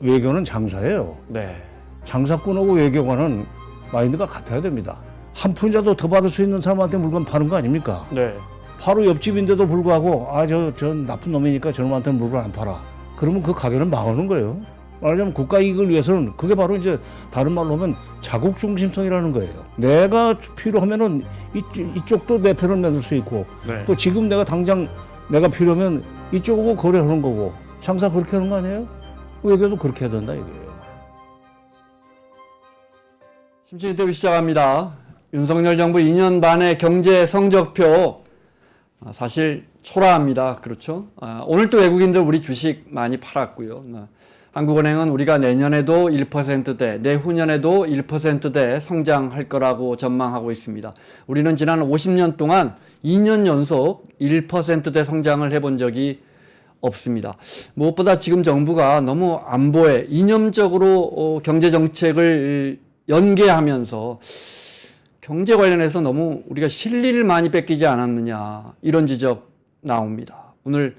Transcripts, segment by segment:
외교는 장사예요. 네. 장사꾼하고 외교관은 마인드가 같아야 됩니다. 한 푼이라도 더 받을 수 있는 사람한테 물건 파는 거 아닙니까? 네. 바로 옆집인데도 불구하고 저 나쁜 놈이니까 저놈한테 물건 안 팔아. 그러면 그 가게는 망하는 거예요. 말하자면 국가 이익을 위해서는 그게 바로 이제 다른 말로 하면 자국 중심성이라는 거예요. 내가 필요하면은 이쪽도 내 편을 만들 수 있고 네. 또 지금 내가 당장 내가 필요하면 이쪽하고 거래하는 거고 장사 그렇게 하는 거 아니에요? 외교도 그렇게 해야 된다 이거예요. 심층 인터뷰 시작합니다. 윤석열 정부 2년 반의 경제 성적표 사실 초라합니다. 그렇죠? 오늘 또 외국인들 우리 주식 많이 팔았고요. 한국은행은 우리가 내년에도 1%대, 내후년에도 1%대 성장할 거라고 전망하고 있습니다. 우리는 지난 50년 동안 2년 연속 1%대 성장을 해본 적이 없습니다. 무엇보다 지금 정부가 너무 안보에 이념적으로 경제 정책을 연계하면서 경제 관련해서 너무 우리가 실리를 많이 뺏기지 않았느냐 이런 지적 나옵니다. 오늘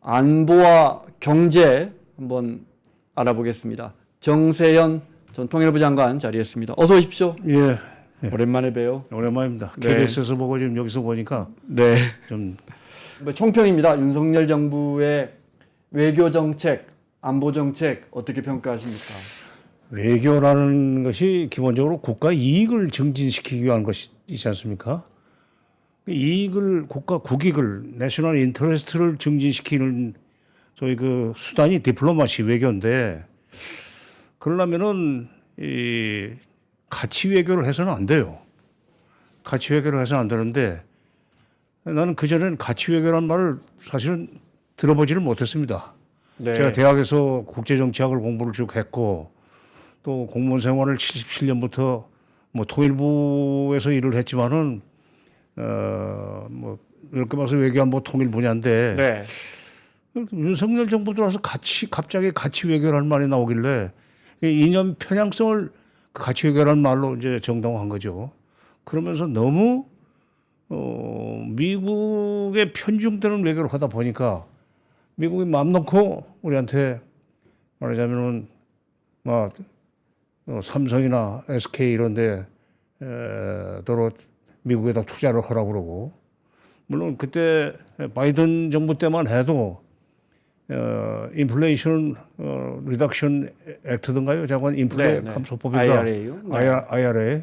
안보와 경제 한번 알아보겠습니다. 정세현 전 통일부 장관 자리했습니다. 어서 오십시오. 예. 오랜만에 봬요. 오랜만입니다. 네. KBS에서 보고 지금 여기서 보니까 네. 좀 총평입니다. 윤석열 정부의 외교 정책, 안보 정책 어떻게 평가하십니까? 외교라는 것이 기본적으로 국가 이익을 증진시키기 위한 것이지 않습니까? 이익을 국가 국익을 내셔널 인터레스트를 증진시키는 소위 그 수단이 디플로마시 외교인데 그러려면은 이 가치 외교를 해서는 안 돼요. 가치 외교를 해서는 안 되는데 나는 그전에는 가치 외교라는 말을 사실은 들어보지를 못했습니다. 네. 제가 대학에서 국제정치학을 공부를 쭉 했고 또 공무원 생활을 77년부터 뭐 통일부에서 일을 했지만은 뭐 이렇게 봐서 외교안보 통일 분야인데 네. 윤석열 정부 들어와서 갑자기 가치 외교라는 말이 나오길래 이념 편향성을 그 가치 외교라는 말로 이제 정당화한 거죠. 그러면서 너무 미국에 편중되는 외교를 하다 보니까 미국이 마음 놓고 우리한테 말하자면은 뭐 삼성이나 SK 이런 데 도로 미국에다 투자를 하라고 그러고 물론 그때 바이든 정부 때만 해도 인플레이션 리덕션 액트든가요? 자관 인플레 네, 감소법인가? IRA요? 네. IRA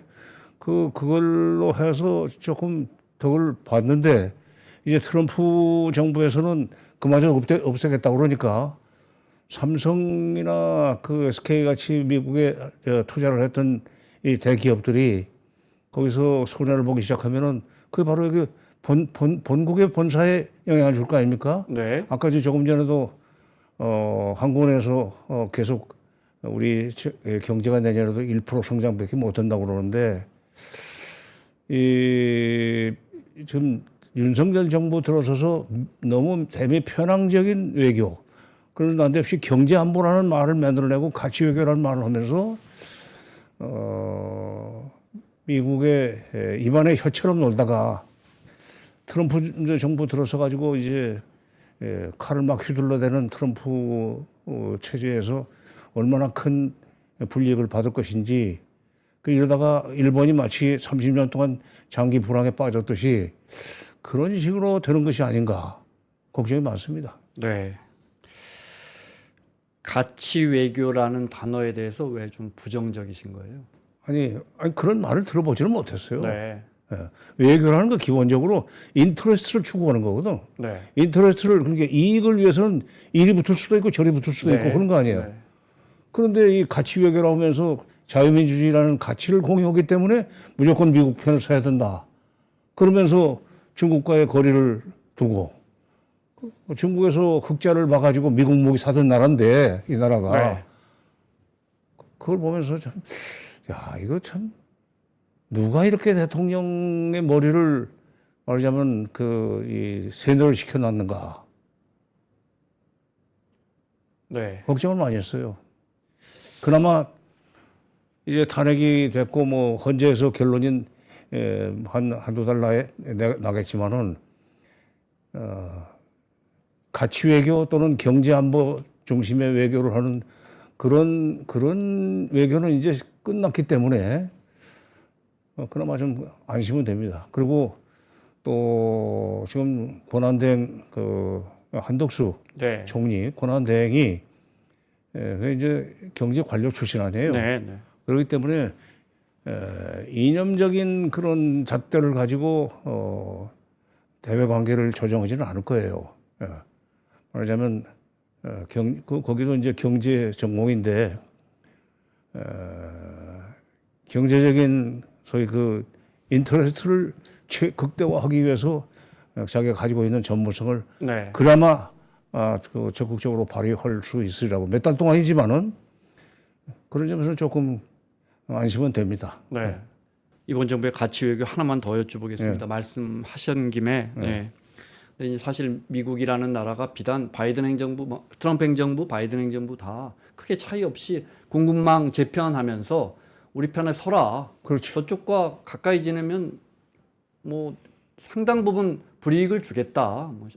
그걸로 해서 조금 덕을 봤는데 이제 트럼프 정부에서는 그마저 없애겠다고 그러니까 삼성이나 그 SK 같이 미국에 투자를 했던 이 대기업들이 거기서 손해를 보기 시작하면은 그게 바로 이게 본국의 본사에 영향을 줄 거 아닙니까? 네. 아까 조금 전에도 한국은행에서 계속 우리 경제가 내년에도 1% 성장밖에 못 한다고 그러는데 지금 윤석열 정부 들어서서 너무 대미 편향적인 외교 그런 난데없이 경제 안보라는 말을 만들어내고 가치 외교라는 말을 하면서 미국의 입안에 혀처럼 놀다가 트럼프 정부 들어서 가지고 이제 칼을 막 휘둘러대는 트럼프 체제에서 얼마나 큰 불이익을 받을 것인지 이러다가 일본이 마치 30년 동안 장기 불황에 빠졌듯이 그런 식으로 되는 것이 아닌가 걱정이 많습니다. 네. 가치 외교라는 단어에 대해서 왜 좀 부정적이신 거예요? 아니 그런 말을 들어보지는 못했어요. 네. 외교라는 거 기본적으로 인터레스트를 추구하는 거거든. 네. 인터레스트를 그러니까 이익을 위해서는 이리 붙을 수도 있고 저리 붙을 수도 있고 그런 거 아니에요. 네. 그런데 이 가치 외교라고 하면서 자유민주주의라는 가치를 공유하기 때문에 무조건 미국 편을 서야 된다. 그러면서 중국과의 거리를 두고 중국에서 흑자를 봐가지고 미국 무기 사던 나라인데 이 나라가 네. 그걸 보면서 참, 야 이거 참 누가 이렇게 대통령의 머리를 말하자면 이 세뇌를 시켜놨는가 네. 걱정을 많이 했어요. 그나마 이제 탄핵이 됐고 뭐 헌재에서 결론인 한두 달 나겠지만은 가치 외교 또는 경제 안보 중심의 외교를 하는 그런 외교는 이제 끝났기 때문에 그나마 좀 안심은 됩니다. 그리고 또 지금 권한대행 그 한덕수 네. 총리 권한대행이 그 이제 경제 관료 출신 아니에요. 네, 네. 그렇기 때문에 이념적인 그런 잣대를 가지고 대외 관계를 조정하지는 않을 거예요. 말하자면 거기도 이제 경제 전공인데 경제적인 소위 그 인터레스트를 극대화하기 위해서 자기가 가지고 있는 전문성을 네. 그나마 그 적극적으로 발휘할 수 있으리라고 몇 달 동안이지만은 그런 점에서 조금 안심은 됩니다. 네. 이번 정부의 가치 외교 하나만 더 여쭤보겠습니다. 말씀하신 김에. 네. 근데 이제 사실 미국이라는 나라가 비단 바이든 행정부, 트럼프 행정부, 바이든 행정부 다 크게 차이 없이 공급망 재편하면서 우리 편에 서라. 그렇죠. 저쪽과 가까이 지내면 뭐 상당 부분 불이익을 주겠다. 뭐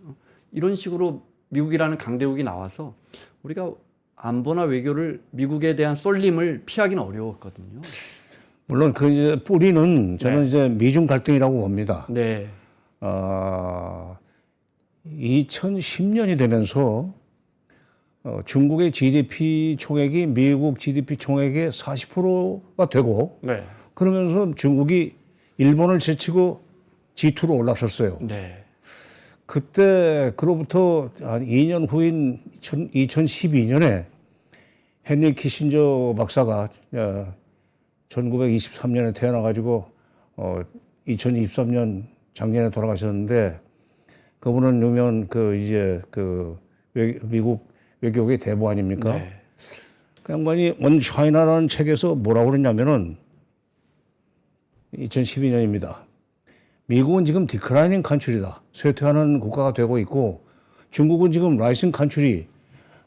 이런 식으로 미국이라는 강대국이 나와서 우리가 안보나 외교를 미국에 대한 쏠림을 피하기는 어려웠거든요. 물론 그 이제 뿌리는 저는 이제 미중 갈등이라고 봅니다. 네. 2010년이 되면서 중국의 GDP 총액이 미국 GDP 총액의 40%가 되고 네. 그러면서 중국이 일본을 제치고 G2로 올라섰어요. 네. 그때 그로부터 한 2년 후인 2012년에 헨리 키신저 박사가 1923년에 태어나가지고 2023년 작년에 돌아가셨는데 그분은 유명한 미국 외교계 대부 아닙니까? 네. 그 양반이 온 차이나라는 책에서 뭐라고 그랬냐면은 2012년입니다. 미국은 지금 디클라이닝 컨트리다. 쇠퇴하는 국가가 되고 있고 중국은 지금 라이징 컨트리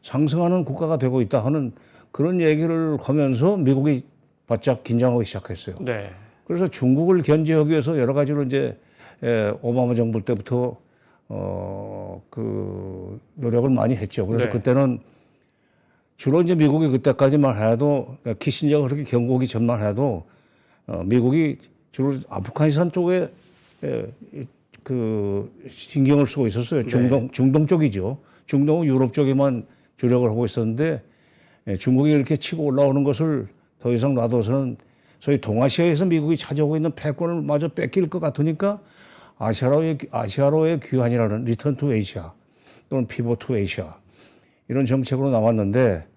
상승하는 국가가 되고 있다 하는 그런 얘기를 하면서 미국이 바짝 긴장하기 시작했어요. 네. 그래서 중국을 견제하기 위해서 여러 가지로 이제 오바마 정부 때부터 그 노력을 많이 했죠. 그래서 네. 그때는 주로 이제 미국이 그때까지만 해도 그러니까 키신저가 그렇게 경고하기 전만 해도 미국이 주로 아프가니스탄 쪽에 그 신경을 쓰고 있었어요. 중동 쪽이죠. 중동은 유럽 쪽에만 주력을 하고 있었는데 중국이 이렇게 치고 올라오는 것을 더 이상 놔둬서는 소위 동아시아에서 미국이 차지하고 있는 패권을 마저 뺏길 것 같으니까 아시아로의 귀환이라는 리턴 투 에이시아 또는 피벗 투 에이시아 이런 정책으로 나왔는데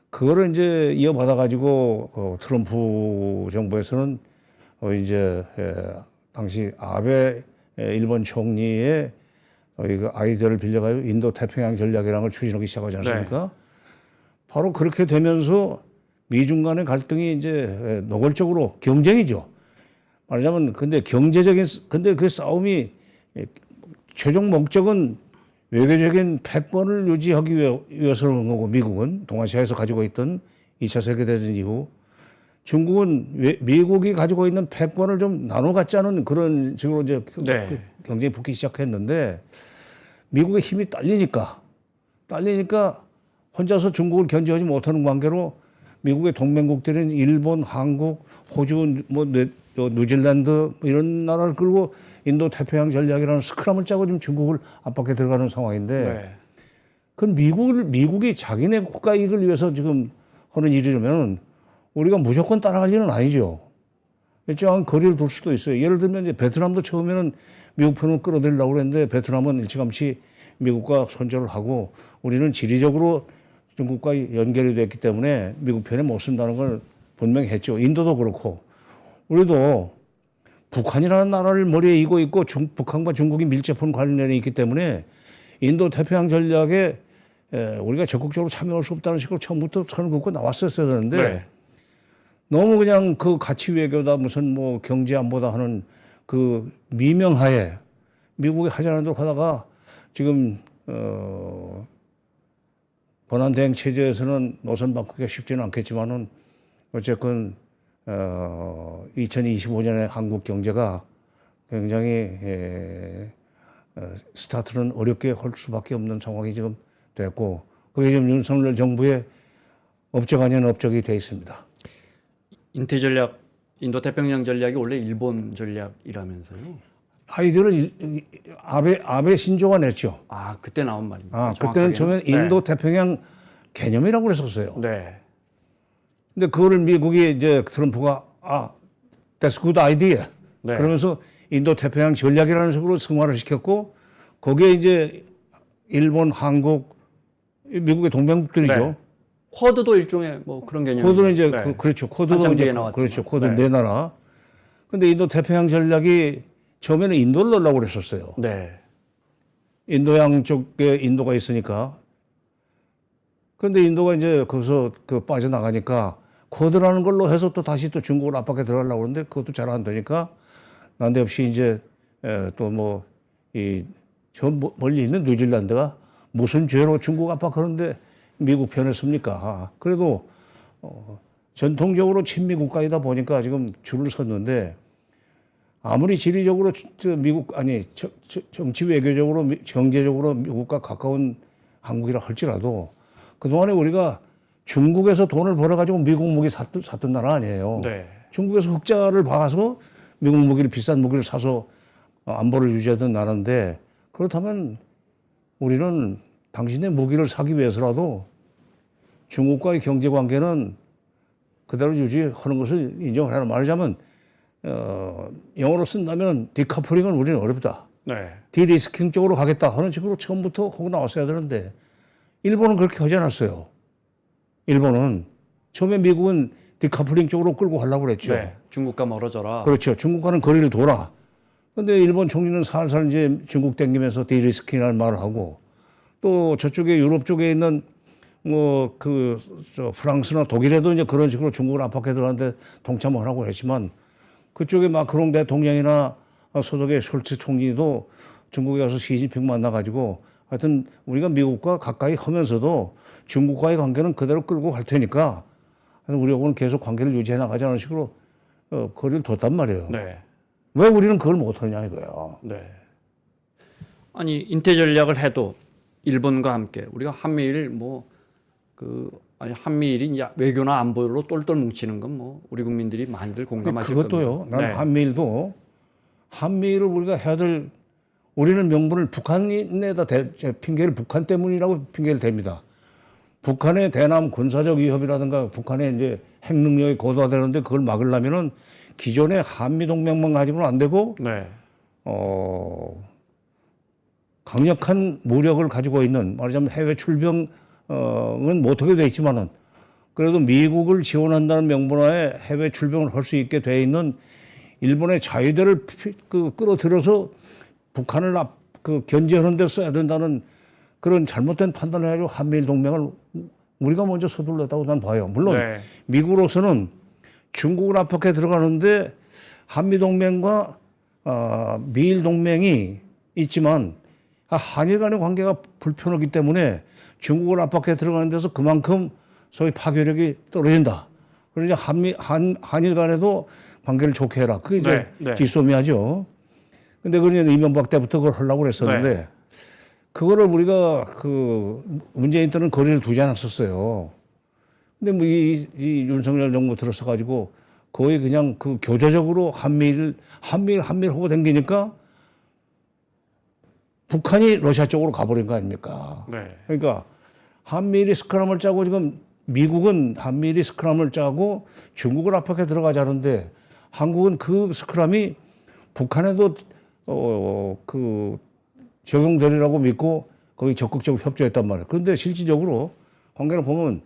그거를 이제 이어받아 가지고 트럼프 정부에서는 이제 당시 아베 일본 총리의 그 아이디어를 빌려가지고 인도 태평양 전략이라는 걸 추진하기 시작하지 않습니까? 네. 바로 그렇게 되면서 미중 간의 갈등이 이제 노골적으로 경쟁이죠. 말하자면 근데 그 싸움이 최종 목적은 외교적인 패권을 유지하기 위해서는 거고 미국은 동아시아에서 가지고 있던 2차 세계대전 이후 중국은 미국이 가지고 있는 패권을 좀 나눠 갖자는 그런 식으로 이제 네. 경쟁이 붙기 시작했는데 미국의 힘이 딸리니까 혼자서 중국을 견제하지 못하는 관계로 미국의 동맹국들인 일본, 한국, 호주, 뉴질랜드 이런 나라를 끌고 인도 태평양 전략이라는 스크럼을 짜고 지금 중국을 압박해 들어가는 상황인데 네. 그건 미국이 자기네 국가 이익을 위해서 지금 하는 일이라면 우리가 무조건 따라갈 일은 아니죠. 일정한 거리를 둘 수도 있어요. 예를 들면 이제 베트남도 처음에는 미국 편을 끌어들이려고 그랬는데 베트남은 일찌감치 미국과 손절을 하고 우리는 지리적으로 중국과 연결이 됐기 때문에 미국 편에 못 쓴다는 걸 분명히 했죠. 인도도 그렇고 우리도 북한이라는 나라를 머리에 이고 있고 북한과 중국이 밀접한 관련이 있기 때문에 인도 태평양 전략에 우리가 적극적으로 참여할 수 없다는 식으로 처음부터 선을 긋고 나왔었어야 되는데 네. 너무 그냥 그 가치 외교다 무슨 뭐 경제 안보다 하는 그 미명하에 미국이 하자는 대로 하다가 지금 권한대행 체제에서는 노선 바꾸기가 쉽지는 않겠지만은 어쨌건 2025년에 한국 경제가 굉장히 스타트는 어렵게 할 수밖에 없는 상황이 지금 됐고 그게 지금 윤석열 정부의 업적 아닌 업적이 돼 있습니다. 인태 전략, 인도 태평양 전략이 원래 일본 전략이라면서요? 아이디어를 아베 신조가 냈죠. 아, 그때 나온 말입니다. 아, 그때는 처음에 인도 태평양 개념이라고 그랬었어요. 네. 근데 그거를 미국이 이제 트럼프가 that's good idea. 네. 그러면서 인도 태평양 전략이라는 식으로 승화를 시켰고 거기에 이제 일본, 한국, 미국의 동맹국들이죠. 네. 쿼드도 일종의 뭐 그런 개념이죠. 쿼드는 이제 네. 그렇죠. 쿼드도 한참 이제 뒤에 나왔지만. 그렇죠. 쿼드 네. 네 나라. 근데 인도 태평양 전략이 처음에는 인도를 넣으려고 그랬었어요. 네. 인도양 쪽에 인도가 있으니까. 그런데 인도가 이제 거기서 빠져나가니까 쿼드라는 걸로 해서 또 다시 또 중국을 압박해 들어가려고 그러는데 그것도 잘 안 되니까 난데없이 이제 또 뭐 저 멀리 있는 뉴질랜드가 무슨 죄로 중국 압박하는데 미국 편에 섭니까? 그래도 전통적으로 친미 국가이다 보니까 지금 줄을 섰는데 아무리 지리적으로 미국 아니 정치 외교적으로 경제적으로 미국과 가까운 한국이라 할지라도 그동안에 우리가 중국에서 돈을 벌어가지고 미국 무기 샀던 나라 아니에요. 네. 중국에서 흑자를 봐서 미국 무기를 비싼 무기를 사서 안보를 유지하던 나라인데 그렇다면 우리는 당신의 무기를 사기 위해서라도 중국과의 경제 관계는 그대로 유지하는 것을 인정을 해라. 말하자면 영어로 쓴다면 디커플링은 우리는 어렵다. 네. 디리스킹 쪽으로 가겠다 하는 식으로 처음부터 하고 나왔어야 되는데 일본은 그렇게 하지 않았어요. 일본은 처음에 미국은 디커플링 쪽으로 끌고 가려고 그랬죠. 네. 중국과 멀어져라. 그렇죠. 중국과는 거리를 둬라. 근데 일본 총리는 살살 이제 중국 땡기면서 디리스킹이라는 말을 하고 또 저쪽에 유럽 쪽에 있는 뭐 프랑스나 독일에도 이제 그런 식으로 중국을 압박해 들어가는데 동참하라고 했지만 그쪽에 마크롱 대통령이나 서독의 숄츠 총리도 중국에 가서 시진핑 만나가지고 하여튼 우리가 미국과 가까이 하면서도 중국과의 관계는 그대로 끌고 갈 테니까 우리하고는 계속 관계를 유지해 나가자는 식으로 거리를 뒀단 말이에요. 네. 왜 우리는 그걸 못하냐 이거야. 네. 아니 인태 전략을 해도 일본과 함께 우리가 한미일 한미일이 이제 외교나 안보로 똘똘 뭉치는 건 뭐 우리 국민들이 많이들 공감하실 그것도요. 겁니다. 나는 네. 한미일을 우리가 해야 될 우리는 명분을 북한에다 핑계를 북한 때문이라고 핑계를 댑니다. 북한의 대남 군사적 위협이라든가 북한의 이제 핵 능력이 고도화되는데 그걸 막으려면은 기존의 한미 동맹만 가지고는 안 되고 네. 강력한 무력을 가지고 있는 말하자면 해외 출병은 못하게 돼 있지만은 그래도 미국을 지원한다는 명분하에 해외 출병을 할 수 있게 돼 있는 일본의 자위대를 끌어들여서 북한을 견제하는 데 써야 된다는 그런 잘못된 판단을 해가지고 한미일 동맹을 우리가 먼저 서둘렀다고 난 봐요. 물론 네. 미국으로서는 중국을 압박해 들어가는데 한미 동맹과 미일 동맹이 있지만 한일 간의 관계가 불편하기 때문에 중국을 압박해 들어가는 데서 그만큼 소위 파괴력이 떨어진다. 그러니 한일 간에도 관계를 좋게 해라. 그게 이제 지소미아죠. 근데 그러니 이명박 때부터 그걸 하려고 그랬었는데 그거를 우리가 문재인 때는 거리를 두지 않았었어요. 근데 뭐 이 윤석열 정부 들어서 가지고 거의 그냥 교조적으로 한미일 하고 댕기니까 북한이 러시아 쪽으로 가버린 거 아닙니까? 네. 그러니까 한미일이 스크럼을 짜고 지금 미국은 한미일이 스크럼을 짜고 중국을 압박해 들어가자는데 한국은 그 스크럼이 북한에도 적용되리라고 믿고 거기 적극적으로 협조했단 말이에요. 그런데 실질적으로 관계를 보면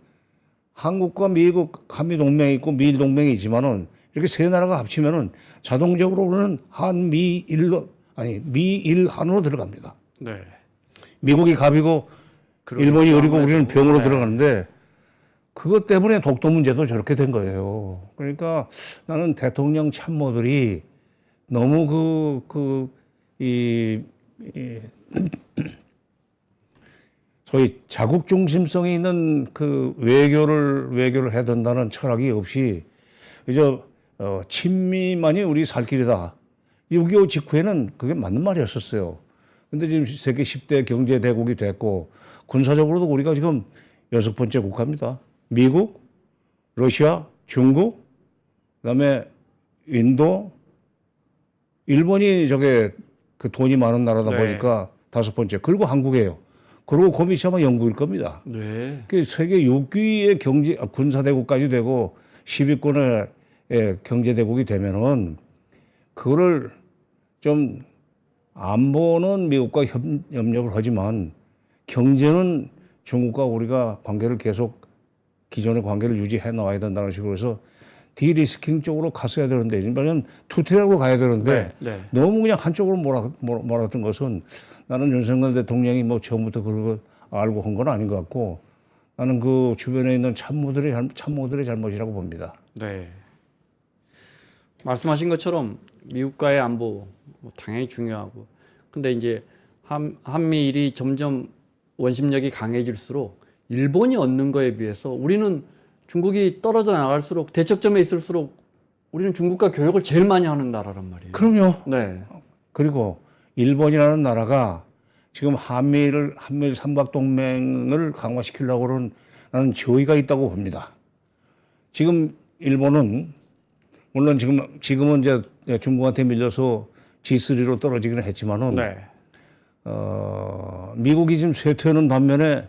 한국과 미국 한미 동맹이 있고 미일 동맹이 있지만은 이렇게 세 나라가 합치면은 자동적으로는 미일 한으로 들어갑니다. 네. 미국이 갑이고 일본이 을이고 우리는 병으로 들어가는데 그것 때문에 독도 문제도 저렇게 된 거예요. 그러니까 나는 대통령 참모들이 너무 소위 자국 중심성이 있는 외교를 해야 된다는 철학이 없이 이제 친미만이 우리 살 길이다. 6.25 직후에는 그게 맞는 말이었었어요. 근데 지금 세계 10대 경제 대국이 됐고 군사적으로도 우리가 지금 6번째 국가입니다. 미국, 러시아, 중국, 그다음에 인도, 일본이 저게 그 돈이 많은 나라다 네. 보니까 다섯 번째. 그리고 한국이에요. 그리고 그 밑이 아마 영국일 겁니다. 네. 그 세계 6위의 경제 군사대국까지 되고 10위권의 경제대국이 되면은 그거를 좀 안보는 미국과 협력을 하지만 경제는 중국과 우리가 관계를 계속 기존의 관계를 유지해 나가야 된다는 식으로 해서 디리스킹 쪽으로 갔어야 되는데, 왜냐하면 투트랙으로 가야 되는데 네. 너무 그냥 한쪽으로 몰았던 것은 나는 윤석열 대통령이 뭐 처음부터 그걸 알고 한 건 아닌 것 같고 나는 그 주변에 있는 참모들의 잘못이라고 봅니다. 네. 말씀하신 것처럼 미국과의 안보 뭐 당연히 중요하고, 근데 이제 한미일이 점점 원심력이 강해질수록 일본이 얻는 거에 비해서 우리는 중국이 떨어져 나갈수록 대척점에 있을수록 우리는 중국과 교역을 제일 많이 하는 나라란 말이에요. 그럼요. 네. 그리고 일본이라는 나라가 지금 한미일 삼각동맹을 강화시키려고는 나는 저의가 있다고 봅니다. 지금 일본은 물론 지금은 이제 중국한테 밀려서 G3로 떨어지기는 했지만은 네. 미국이 지금 쇠퇴하는 반면에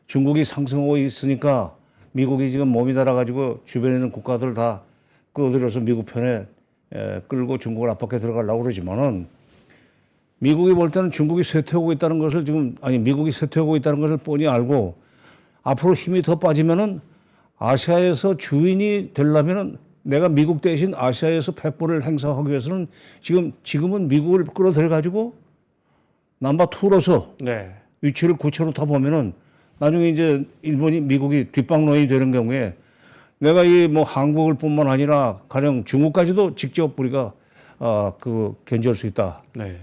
중국이 상승하고 있으니까 미국이 지금 몸이 달아가지고 주변에 있는 국가들 다 끌어들여서 미국 편에 끌고 중국을 압박해 들어가려고 그러지만은 미국이 볼 때는 중국이 쇠퇴하고 있다는 것을 미국이 쇠퇴하고 있다는 것을 뻔히 알고 앞으로 힘이 더 빠지면은 아시아에서 주인이 되려면은 내가 미국 대신 아시아에서 패권을 행사하기 위해서는 지금은 미국을 끌어들여 가지고 넘버 2로서 네. 위치를 굳혀놓다 보면은 나중에 이제 미국이 뒷방론이 되는 경우에 내가 이 뭐 한국을 뿐만 아니라 가령 중국까지도 직접 우리가 견제할 수 있다. 네.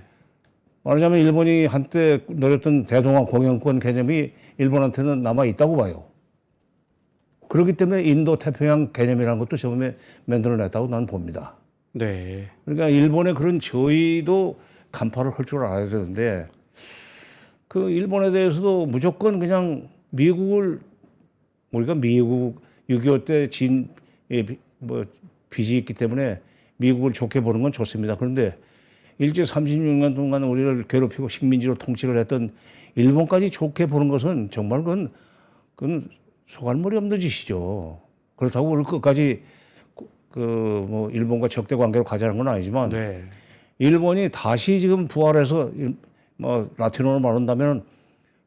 말하자면 일본이 한때 노렸던 대동아 공영권 개념이 일본한테는 남아 있다고 봐요. 그렇기 때문에 인도 태평양 개념이라는 것도 처음에 만들어냈다고 나는 봅니다. 네. 그러니까 일본의 그런 저희도 간파를 할 줄 알아야 되는데 그 일본에 대해서도 무조건 그냥 우리가 미국 6.25 때 빚이 있기 때문에 미국을 좋게 보는 건 좋습니다. 그런데 일제 36년 동안 우리를 괴롭히고 식민지로 통치를 했던 일본까지 좋게 보는 것은 정말 그건 소갈머리 없는 짓이죠. 그렇다고 우리 끝까지 뭐 일본과 적대 관계로 가자는 건 아니지만 네. 일본이 다시 지금 부활해서 뭐 라틴어로 말한다면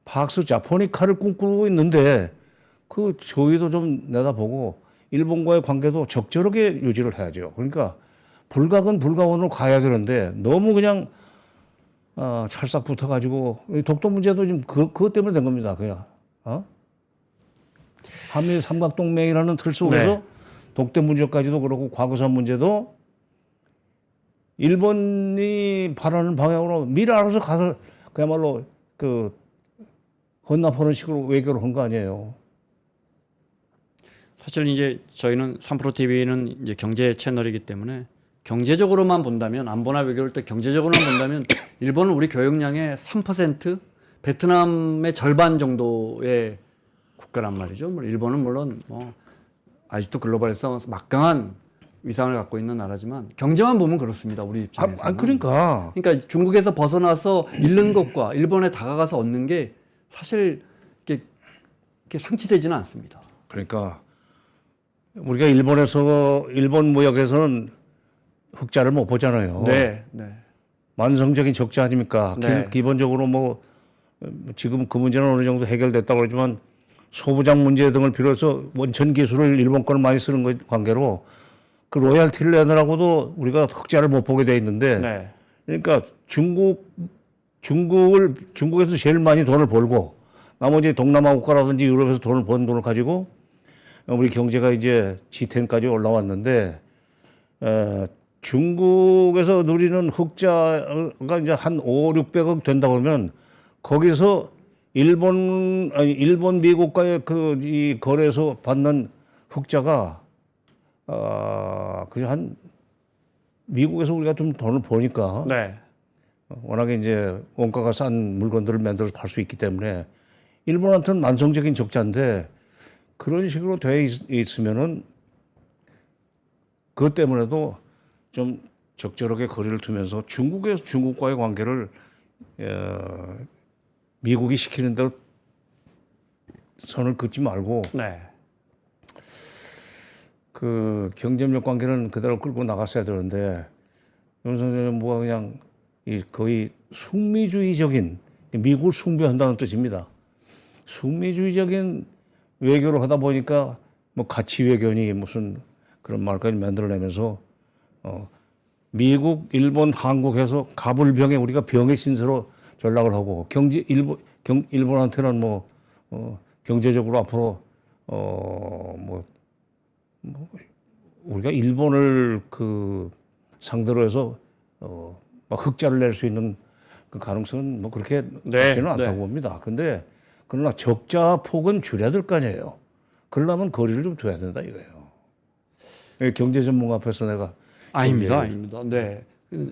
박스 자포니카를 꿈꾸고 있는데 그 저희도 좀 내다보고 일본과의 관계도 적절하게 유지를 해야죠. 그러니까 불가근 불가원으로 가야 되는데 너무 그냥 찰싹 붙어가지고 독도 문제도 지금 그것 때문에 된 겁니다. 그냥 한미 삼각동맹이라는 틀 속에서 네. 독대 문제까지도 그렇고 과거사 문제도 일본이 바라는 방향으로 미리 알아서 가서 그야말로 헌납하는 식으로 외교를 한 거 아니에요. 사실 이제 저희는 3프로 TV는 이제 경제 채널이기 때문에 경제적으로만 본다면, 안보나 외교를 때 경제적으로만 본다면 일본은 우리 교역량의 3%, 베트남의 절반 정도의 국가란 말이죠. 일본은 물론 뭐 아직도 글로벌에서 막강한 위상을 갖고 있는 나라지만 경제만 보면 그렇습니다. 우리 입장에서는. 그러니까 중국에서 벗어나서 잃는 것과 일본에 다가가서 얻는 게 사실 이렇게 상치되지는 않습니다. 그러니까 우리가 일본 무역에서는 흑자를 못 보잖아요. 네, 네. 만성적인 적자 아닙니까? 네. 기본적으로 뭐 지금 그 문제는 어느 정도 해결됐다고 그러지만 소부장 문제 등을 비롯해서 원천 기술을 일본 거를 많이 쓰는 관계로 그 로얄티를 내느라고도 우리가 흑자를 못 보게 돼 있는데 네. 그러니까 중국에서 제일 많이 돈을 벌고 나머지 동남아 국가라든지 유럽에서 번 돈을 가지고 우리 경제가 이제 G10까지 올라왔는데 중국에서 누리는 흑자가 이제 한 5, 600억 된다 그러면 거기서 일본 미국과의 이 거래에서 받는 흑자가 그냥 한 미국에서 우리가 좀 돈을 버니까 네. 워낙에 이제 원가가 싼 물건들을 만들어서 팔 수 있기 때문에 일본한테는 만성적인 적자인데 그런 식으로 돼 있으면은 그것 때문에도 좀 적절하게 거리를 두면서 중국과의 관계를 미국이 시키는 대로 선을 긋지 말고 네. 그 경제협력 관계는 그대로 끌고 나갔어야 되는데 윤석열 정부가 그냥 거의 숙미주의적인 미국을 숭배한다는 뜻입니다. 숙미주의적인 외교를 하다 보니까 뭐 가치 외교니 무슨 그런 말까지 만들어내면서 미국, 일본, 한국에서 갑을병에 우리가 병의 신세로 전락을 하고 일본한테는 뭐 경제적으로 앞으로 우리가 일본을 그 상대로 해서 막 흑자를 낼 수 있는 그 가능성은 뭐 그렇게 높지는 않다고 봅니다. 근데 그러나 적자 폭은 줄여야 될 거 아니에요. 그러려면 거리를 좀 둬야 된다 이거예요. 경제 전문가 앞에서 내가 아닙니다. 네.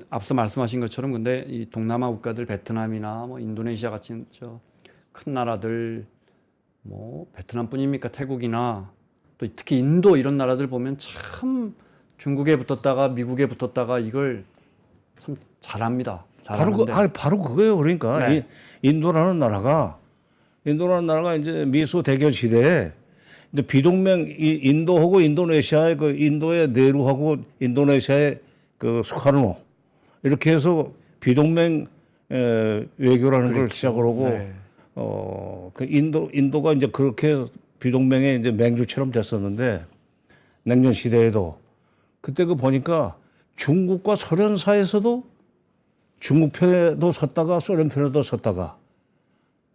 앞서 말씀하신 것처럼 근데 이 동남아 국가들 베트남이나 뭐 인도네시아 같은 큰 나라들 뭐 베트남뿐입니까? 태국이나 또 특히 인도 이런 나라들 보면 참 중국에 붙었다가 미국에 붙었다가 이걸 참 잘합니다. 잘하는데. 바로 그거예요. 그러니까 네. 인도라는 나라가 이제 미소 대결 시대에 이제 비동맹 인도하고 인도네시아의 그 인도의 네루하고 인도네시아의 그 수카르노 이렇게 해서 비동맹 외교라는 걸 시작을 하고 네. 그 인도가 이제 그렇게 비동맹의 이제 맹주처럼 됐었는데 냉전 시대에도 그때 그 보니까 중국과 소련 사이에서도 중국 편에도 섰다가 소련 편에도 섰다가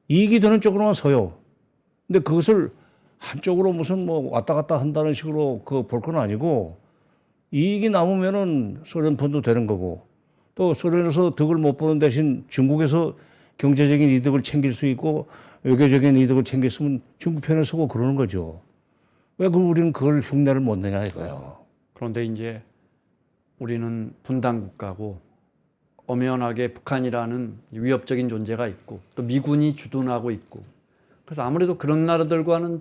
이익이 되는 쪽으로만 서요. 근데 그것을 한쪽으로 무슨 뭐 왔다 갔다 한다는 식으로 그 볼 건 아니고 이익이 남으면은 소련 편도 되는 거고 또 소련에서 득을 못 보는 대신 중국에서 경제적인 이득을 챙길 수 있고 외교적인 이득을 챙겼으면 중국 편에 서고 그러는 거죠. 왜 우리는 그걸 흉내를 못 내냐 이거예요. 그런데 이제 우리는 분단 국가고 엄연하게 북한이라는 위협적인 존재가 있고 또 미군이 주둔하고 있고 그래서 아무래도 그런 나라들과는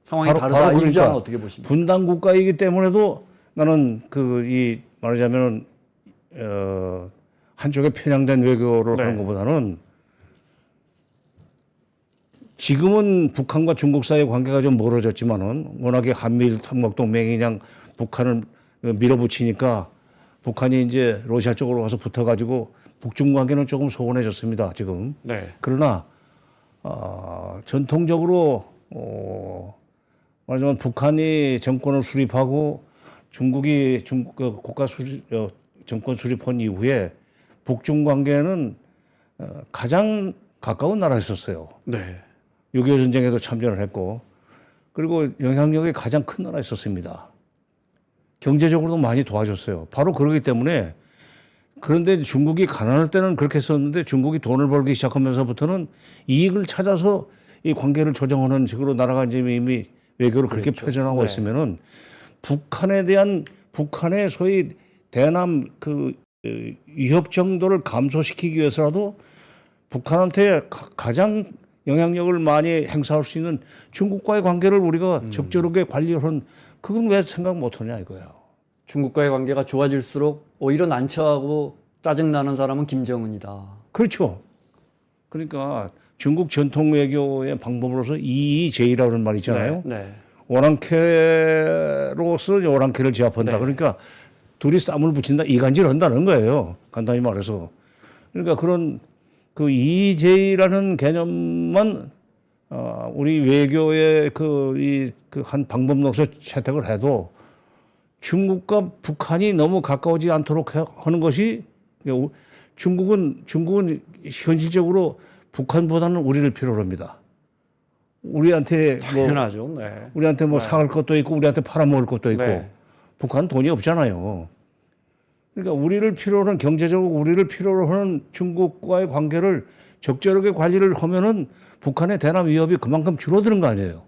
상황이 다르다. 이 주장은 어떻게 보십니까? 분단 국가이기 때문에도 나는 말하자면 한쪽에 편향된 외교를 하는 것보다는 지금은 북한과 중국 사이의 관계가 좀 멀어졌지만은 워낙에 한미일 삼국동맹이 그냥 북한을 밀어붙이니까 북한이 이제 러시아 쪽으로 가서 붙어가지고 북중 관계는 조금 소원해졌습니다. 지금. 네. 그러나 전통적으로 말하자면 북한이 정권을 수립하고 중국이 국가 정권 수립한 이후에 북중 관계는 가장 가까운 나라였었어요. 네. 6.25 전쟁에도 참전을 했고 그리고 영향력이 가장 큰 나라였었습니다. 경제적으로도 많이 도와줬어요. 바로 그러기 때문에 그런데 중국이 가난할 때는 그렇게 했었는데 중국이 돈을 벌기 시작하면서부터는 이익을 찾아서 이 관계를 조정하는 식으로 나라가 이제 이미 외교를 그렇게 표현하고 있으면은 북한에 대한 북한의 소위 대남 그 위협 정도를 감소시키기 위해서라도 북한한테 가장 영향력을 많이 행사할 수 있는 중국과의 관계를 우리가 적절하게 관리하는 그건 왜 생각 못하냐 이거야. 중국과의 관계가 좋아질수록 오히려 난처하고 짜증나는 사람은 김정은이다. 그렇죠. 그러니까 중국 전통 외교의 방법으로서 이의제의라는 말 있잖아요. 네. 오랑캐로서 오랑캐를 제압한다. 네. 그러니까 둘이 쌈을 붙인다, 이간질을 한다는 거예요. 간단히 말해서. 그러니까 그런 그 이의제의라는 개념만 우리 외교의 한 방법으로서 채택을 해도 중국과 북한이 너무 가까워지지 않도록 하는 것이 중국은 현실적으로 북한보다는 우리를 필요로 합니다. 우리한테 당연하죠. 네. 우리한테 뭐 사갈 것도 있고 우리한테 팔아먹을 것도 있고 네. 북한은 돈이 없잖아요. 그러니까 경제적으로 우리를 필요로 하는 중국과의 관계를 적절하게 관리를 하면은 북한의 대남 위협이 그만큼 줄어드는 거 아니에요.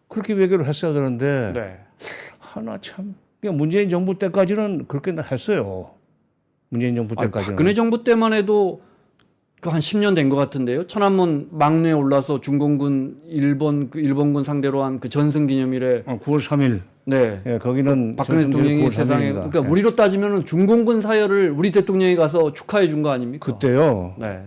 그렇게 외교를 했어야 되는데 네. 그러니까 문재인 정부 때까지는 그렇게 했어요. 문재인 정부 때까지는. 박근혜 정부 때만 해도 한 10년 된 것 같은데요. 천안문 막내에 올라서 중공군 일본군 상대로 한 그 전승기념일에 9월 3일. 네. 예, 거기는 박근혜 대통령이 9월 세상에 3일인가. 그러니까 우리로 따지면은 중공군 사열을 우리 대통령이 가서 축하해 준 거 아닙니까? 그때요. 네.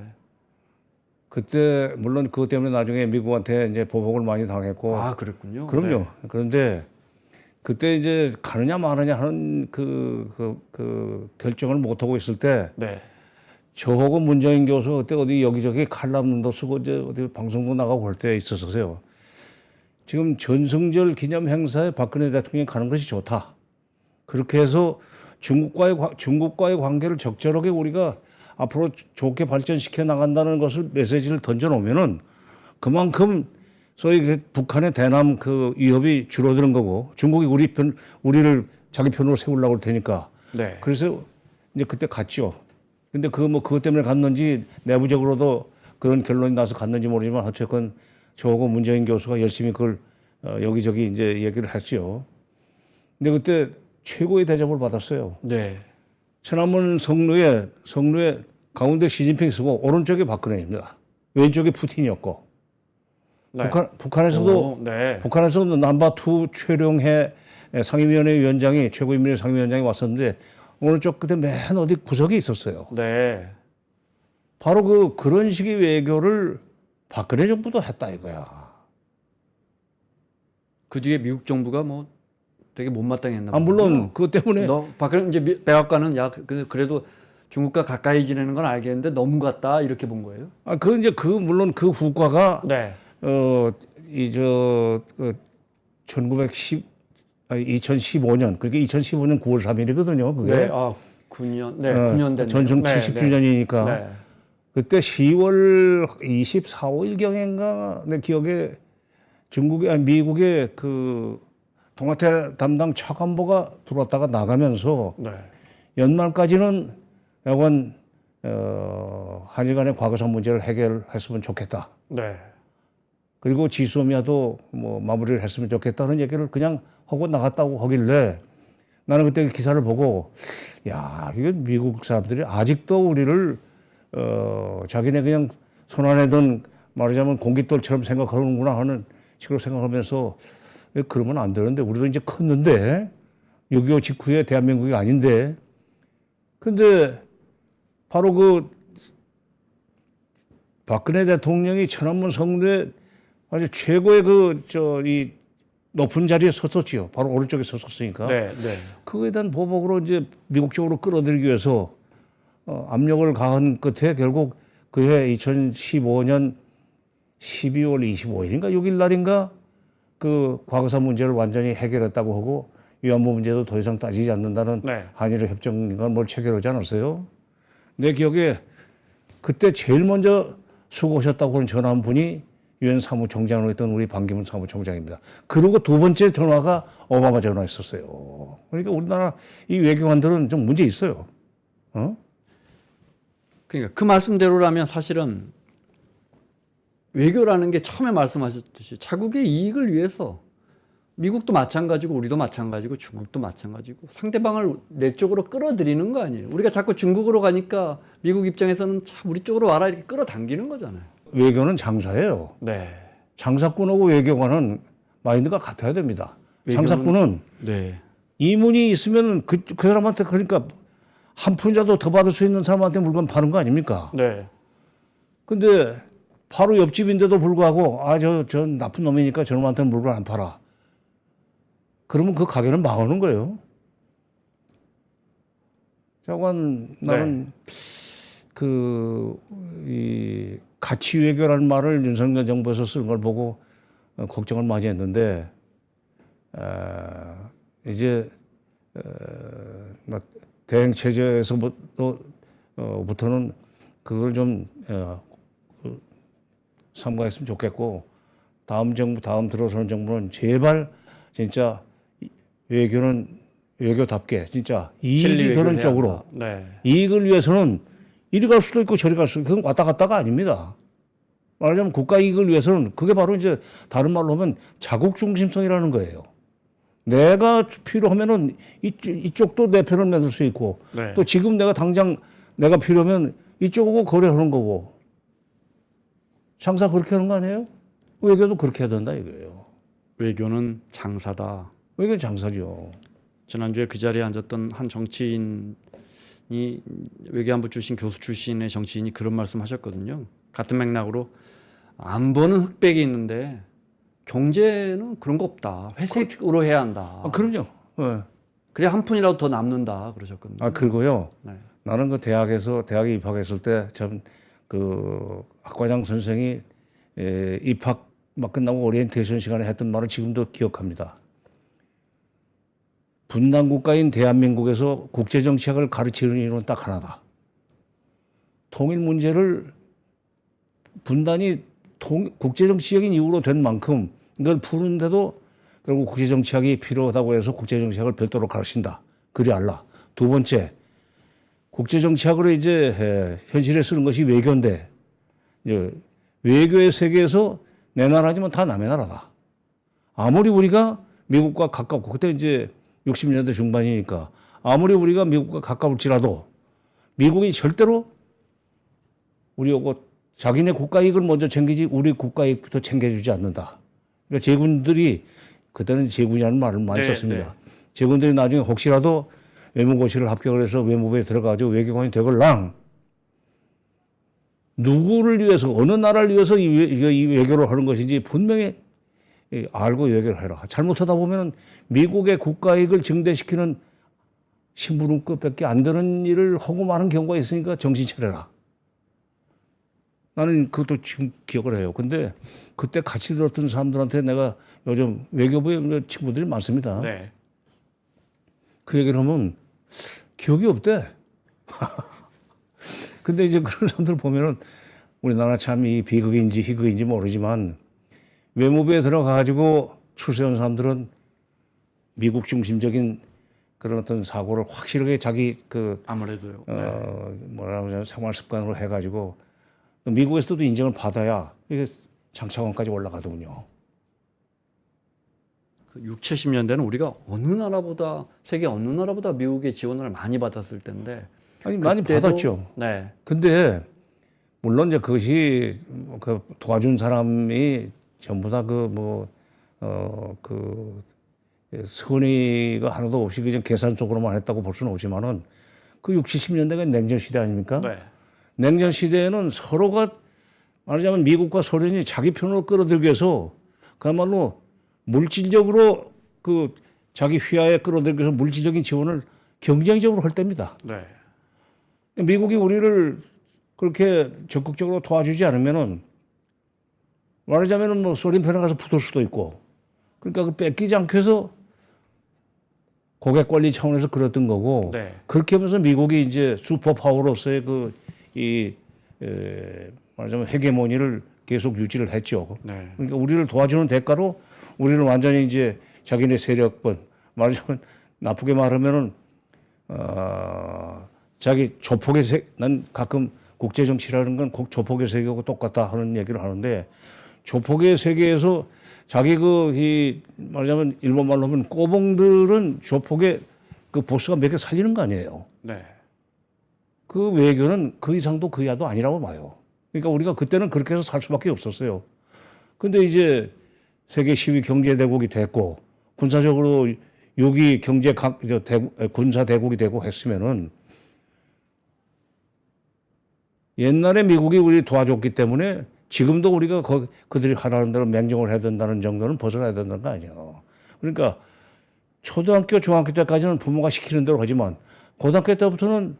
그때 물론 그것 때문에 나중에 미국한테 이제 보복을 많이 당했고. 아, 그랬군요. 그럼요. 네. 그런데 그때 이제 가느냐 마느냐 하는 그 결정을 못 하고 있을 때 네. 저하고 문정인 교수 그때 어디 여기저기 칼럼도 쓰고 이제 어디 방송국 나가고 할 때 있었어요. 지금 전승절 기념 행사에 박근혜 대통령이 가는 것이 좋다. 그렇게 해서 중국과의 관계를 적절하게 우리가 앞으로 좋게 발전시켜 나간다는 것을 메시지를 던져 놓으면은 그만큼 소위 그 북한의 대남 그 위협이 줄어드는 거고 중국이 우리를 자기 편으로 세우려고 할 테니까. 네. 그래서 이제 그때 갔죠. 근데 그것 때문에 갔는지 내부적으로도 그런 결론이 나서 갔는지 모르지만 어쨌건 저하고 문재인 교수가 열심히 그걸 여기저기 이제 얘기를 했죠. 근데 그때 최고의 대접을 받았어요. 네. 천안문 성루에 가운데 시진핑이 쓰고 오른쪽에 박근혜입니다. 왼쪽에 푸틴이었고. 네. 북한에서도 남바2 최룡해 상임위원회 위원장이 최고인민회 상임위원장이 왔었는데 오른쪽 끝에 맨 어디 구석에 있었어요. 네. 바로 그런 식의 외교를 박근혜 정부도 했다 이거야. 그 뒤에 미국 정부가 뭐 되게 못마땅했나 봐요. 물론 그것 때문에 박근혜 이제 백악관은 그래도 중국과 가까이 지내는 건 알겠는데 너무 갔다 이렇게 본 거예요. 물론 그 후과가 네. 2015년 그게 2015년 9월 3일이거든요. 그게 네. 9년. 네. 9년 됐네요. 전쟁 70주년이니까. 네. 그때 10월 24, 5일 경인가 내 기억에 미국의 그 동아태 담당 차관보가 들어왔다가 나가면서 네. 연말까지는 약간 한일 간의 과거사 문제를 해결했으면 좋겠다. 네. 그리고 지소미아도 뭐 마무리를 했으면 좋겠다는 얘기를 그냥 하고 나갔다고 하길래 나는 그때 기사를 보고 야, 이게 미국 사람들이 아직도 우리를 자기네 그냥 손안에 든 말하자면 공깃돌처럼 생각하는구나 하는 식으로 생각하면서 그러면 안 되는데 우리도 이제 컸는데 6.25 직후에 대한민국이 아닌데 근데 바로 박근혜 대통령이 천안문 성루에 아주 최고의 이 높은 자리에 섰었지요. 바로 오른쪽에 섰었으니까. 네. 네. 그거에 대한 보복으로 이제 미국 쪽으로 끌어들이기 위해서 압력을 가한 끝에 결국 그해 2015년 12월 25일인가 6일 날인가 그 과거사 문제를 완전히 해결했다고 하고 위안부 문제도 더 이상 따지지 않는다는 네. 한일의 협정인가 뭘 체결하지 않았어요. 내 기억에 그때 제일 먼저 수고하셨다고 하는 전화 한 분이 유엔 사무총장으로 했던 우리 반기문 사무총장입니다. 그리고 두 번째 전화가 오바마 전화였었어요. 그러니까 우리나라 이 외교관들은 좀 문제 있어요. 그러니까 그 말씀대로라면 사실은 외교라는 게 처음에 말씀하셨듯이 자국의 이익을 위해서 미국도 마찬가지고 우리도 마찬가지고 중국도 마찬가지고 상대방을 내 쪽으로 끌어들이는 거 아니에요. 우리가 자꾸 중국으로 가니까 미국 입장에서는 참 우리 쪽으로 와라 이렇게 끌어당기는 거잖아요. 외교는 장사예요. 네. 장사꾼하고 외교관은 마인드가 같아야 됩니다. 장사꾼은 네. 이문이 있으면 그 사람한테 그러니까 한 푼이라도 더 받을 수 있는 사람한테 물건 파는 거 아닙니까? 네. 근데 바로 옆집인데도 불구하고 저 나쁜 놈이니까 저놈한테는 물건 안 팔아. 그러면 그 가게는 망하는 거예요. 자관 나는 이 가치 외교라는 말을 윤석열 정부에서 쓰는 걸 보고 걱정을 많이 했는데 이제 대행 체제에서부터는 그걸 좀 삼가했으면 좋겠고 다음 들어서는 정부는 제발 진짜 외교답게 진짜 이익이 되는 쪽으로 이익을 위해서는 이리 갈 수도 있고 저리 갈 수도 있고 그건 왔다 갔다가 아닙니다. 말하자면 국가 이익을 위해서는 그게 바로 이제 다른 말로 하면 자국 중심성이라는 거예요. 내가 필요하면은 이쪽도 내 편을 만들 수 있고 또 지금 당장 내가 필요하면 이쪽하고 거래하는 거고 장사 그렇게 하는 거 아니에요? 외교도 그렇게 해야 된다 이거예요. 외교는 장사다. 외교는 장사죠. 지난주에 그 자리에 앉았던 한 정치인이 외교안보 출신 교수 출신의 정치인이 그런 말씀하셨거든요. 같은 맥락으로 안보는 흑백이 있는데 경제는 그런 거 없다. 회색으로 해야 한다. 아, 그럼요. 네. 그래야 한 푼이라도 더 남는다 그러셨거든요. 아 그리고요. 네. 나는 그 대학에 입학했을 때 참 그 학과장 선생이 입학 막 끝나고 오리엔테이션 시간에 했던 말을 지금도 기억합니다. 분단 국가인 대한민국에서 국제 정치학을 가르치는 이유는 딱 하나다. 통일 문제를 분단이 국제 정치적인 이유로 된 만큼 이걸 푸는데도 결국 국제 정치학이 필요하다고 해서 국제 정치학을 별도로 가르친다. 그리 알라. 두 번째, 국제 정치학으로 이제 현실에 쓰는 것이 외교인데 이제 외교의 세계에서 내 나라지만 다 남의 나라다. 아무리 우리가 미국과 가깝고 그때 이제 60년대 중반이니까 아무리 우리가 미국과 가까울지라도 미국이 절대로 우리하고 자기네 국가 이익을 먼저 챙기지 우리 국가 이익부터 챙겨주지 않는다. 그러니까 제군들이 그때는 제군이라는 말을 많이 썼습니다. 제군들이 나중에 혹시라도 외무고시를 합격을 해서 외무부에 들어가지고 외교관이 되걸랑 누구를 위해서 어느 나라를 위해서 이 외교를 하는 것인지 분명히 알고 외교를 해라. 잘못하다 보면 미국의 국가 이익을 증대시키는 심부름급밖에 안 되는 일을 하고 마는 경우가 있으니까 정신 차려라. 나는 그것도 지금 기억을 해요. 근데 그때 같이 들었던 사람들한테 내가 요즘 외교부에 친구들이 많습니다. 네. 그 얘기를 하면 기억이 없대. 근데 이제 그런 사람들 보면은 우리나라 참 이 비극인지 희극인지 모르지만 외무부에 들어가가지고 출세한 사람들은 미국 중심적인 그런 어떤 사고를 확실하게 자기 아무래도요. 뭐라 그러냐 생활 습관으로 해가지고 미국에서도 인정을 받아야 이게 장차관까지 올라가더군요. 그 6, 70년대는 우리가 어느 나라보다 세계 어느 나라보다 미국의 지원을 많이 받았을 텐데 아니 많이 받았죠. 네. 근데 물론 이제 그것이 그 도와준 사람이 전부 다 선의가 하나도 없이 그냥 계산적으로만 했다고 볼 수는 없지만은 그 60, 70년대가 냉전 시대 아닙니까? 네. 냉전 시대에는 서로가 말하자면 미국과 소련이 자기 편으로 끌어들기 위해서 그야말로 물질적으로 그 자기 휘하에 끌어들기 위해서 물질적인 지원을 경쟁적으로 할 때입니다. 네. 미국이 우리를 그렇게 적극적으로 도와주지 않으면은 말하자면은 뭐 소련 편에 가서 붙을 수도 있고 그러니까 그 뺏기지 않기 위해서 고객 관리 차원에서 그랬던 거고 네. 그렇게 하면서 미국이 이제 슈퍼파워로서의 말하자면 헤게모니를 계속 유지를 했죠. 네. 그러니까 우리를 도와주는 대가로 우리를 완전히 이제 자기네 세력권 말하자면 나쁘게 말하면은 자기 난 가끔 국제 정치라는 건 꼭 조폭의 세계하고 똑같다 하는 얘기를 하는데 조폭의 세계에서 자기 말하자면 일본 말로 하면 꼬봉들은 조폭의 그 보스가 몇 개 살리는 거 아니에요. 네. 그 외교는 그 이상도 그 이하도 아니라고 봐요. 그러니까 우리가 그때는 그렇게 해서 살 수밖에 없었어요. 근데 이제 세계 10위 경제 대국이 됐고 군사적으로 6위 군사 대국이 되고 했으면은 옛날에 미국이 우리 도와줬기 때문에 지금도 우리가 그들이 하라는 대로 맹정을 해야 된다는 정도는 벗어나야 된다는 거 아니에요. 그러니까 초등학교, 중학교 때까지는 부모가 시키는 대로 하지만 고등학교 때부터는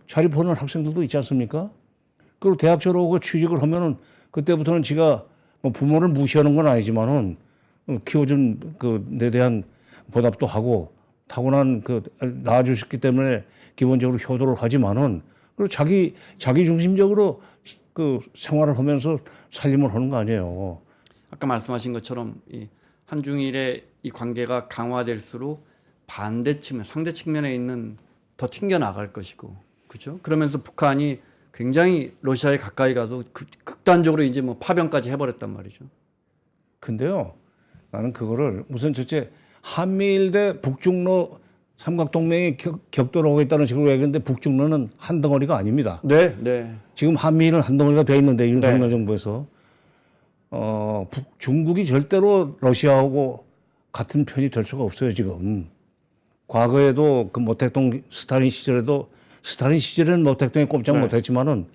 자립하는 학생들도 있지 않습니까? 그리고 대학 졸업하고 취직을 하면은 그때부터는 지가 뭐 부모를 무시하는 건 아니지만은 키워준 내 대한 보답도 하고 타고난 낳아주셨기 때문에 기본적으로 효도를 하지만은 그리고 자기 중심적으로 생활을 하면서 살림을 하는 거 아니에요. 아까 말씀하신 것처럼 이 한중일의 이 관계가 강화될수록 상대 측면에 있는 더 튕겨 나갈 것이고, 그렇죠? 그러면서 북한이 굉장히 러시아에 가까이 가도 극단적으로 이제 뭐 파병까지 해버렸단 말이죠. 근데요, 나는 그거를 우선 첫째 한미일 대 북중러 삼각동맹이 격돌을 하고 있다는 식으로 얘기했는데 북중러는 한 덩어리가 아닙니다. 네, 네. 지금 한미일은 한 덩어리가 돼 있는데 윤석열 네. 정부에서 중국이 절대로 러시아하고 같은 편이 될 수가 없어요, 지금. 과거에도 그 모택동 스탈린 시절에는 모택동이 꼼짝 네. 못했지만은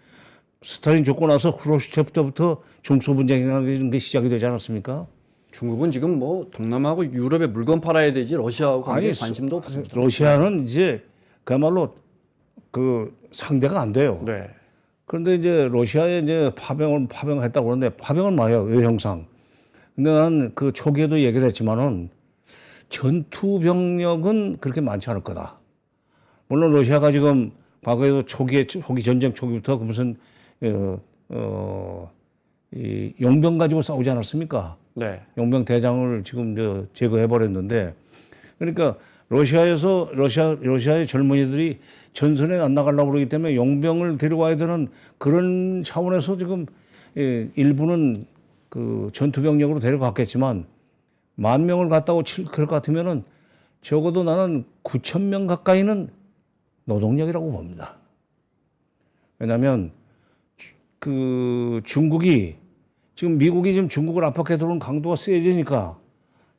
스탈린 죽고 나서 후르시초프 때부터 중소 분쟁이라는 게 시작이 되지 않았습니까? 중국은 지금 뭐 동남아하고 유럽에 물건 팔아야 되지 러시아하고 관계에 관심도 없습니다. 러시아는 이제 그야말로 그 상대가 안 돼요. 네. 그런데 이제 러시아에 이제 파병했다고 그러는데 파병은 맞아요, 외형상. 근데 난 그 초기에도 얘기를 했지만은 전투 병력은 그렇게 많지 않을 거다. 물론 러시아가 지금 과거에도 초기 전쟁 초기부터 그 무슨 이 용병 가지고 싸우지 않았습니까? 네. 용병 대장을 지금 제거해 버렸는데, 그러니까 러시아의 젊은이들이 전선에 안 나가려고 그러기 때문에 용병을 데려와야 되는 그런 차원에서 지금 일부는 그 전투 병력으로 데려갔겠지만 10,000명을 갔다고 그럴 것 같으면은 적어도 나는 9,000명 가까이는 노동력이라고 봅니다. 왜냐하면 그 중국이 지금 미국이 지금 중국을 압박해 들어오는 강도가 세지니까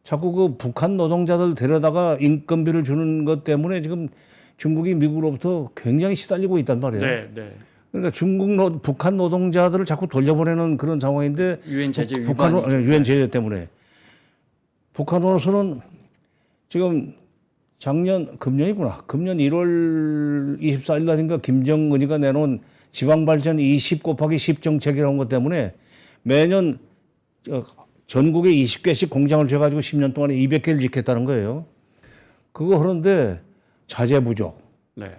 자꾸 그 북한 노동자들 데려다가 인건비를 주는 것 때문에 지금 중국이 미국으로부터 굉장히 시달리고 있단 말이에요. 네. 네. 그러니까 북한 노동자들을 자꾸 돌려보내는 그런 상황인데 유엔 제재 북한 유엔 제재 때문에 북한으로서는 지금 금년 1월 24일 날인가 김정은이가 내놓은 지방발전 20 곱하기 10 정책이라는 것 때문에 매년 전국에 20개씩 공장을 줘가지고 10년 동안에 200개를 짓겠다는 거예요. 그거 그런데 자재 부족. 네.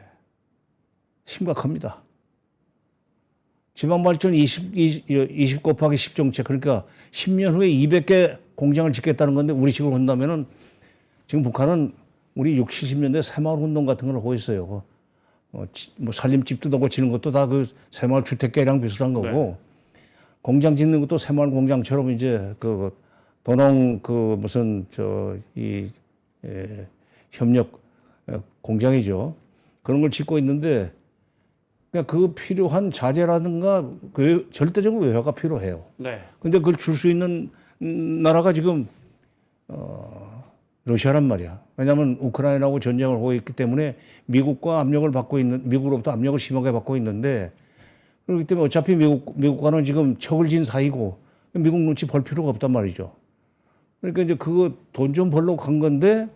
심각합니다. 지방발전 20 곱하기 10 정책, 그러니까 10년 후에 200개 공장을 짓겠다는 건데 우리 식으로 한다면은 지금 북한은 우리 60, 70년대 새마을 운동 같은 걸 하고 있어요. 뭐 살림집 뜯어 지는 것도 다 그 새마을 주택계랑 비슷한 거고, 네. 공장 짓는 것도 새마을 공장처럼 이제 그 도농 그 무슨 협력 공장이죠. 그런 걸 짓고 있는데, 그러니까 그 필요한 자재라든가 그 절대적으로 외화가 필요해요. 네. 근데 그걸 줄 수 있는 나라가 지금 러시아란 말이야. 왜냐하면 우크라이나하고 전쟁을 하고 있기 때문에 미국으로부터 압력을 심하게 받고 있는데, 그렇기 때문에 어차피 미국과는 지금 척을 진 사이고 미국 눈치 볼 필요가 없단 말이죠. 그러니까 이제 그거 돈 좀 벌려고 간 건데,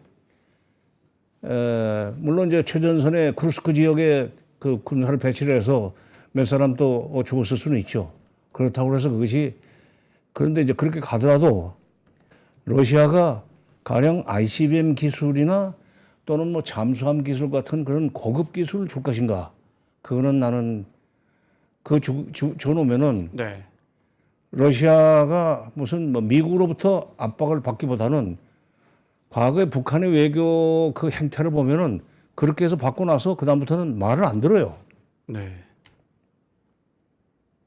물론 이제 최전선의 쿠르스크 지역에 그 군사를 배치를 해서 몇 사람 또 죽었을 수는 있죠. 그렇다고 해서 그런데 이제 그렇게 가더라도 러시아가 가령 ICBM 기술이나 또는 뭐 잠수함 기술 같은 그런 고급 기술을 줄 것인가? 그거는 나는 줘놓으면은 네. 러시아가 무슨 뭐 미국으로부터 압박을 받기보다는 과거에 북한의 외교 그 행태를 보면은 그렇게 해서 받고 나서 그다음부터는 말을 안 들어요. 네.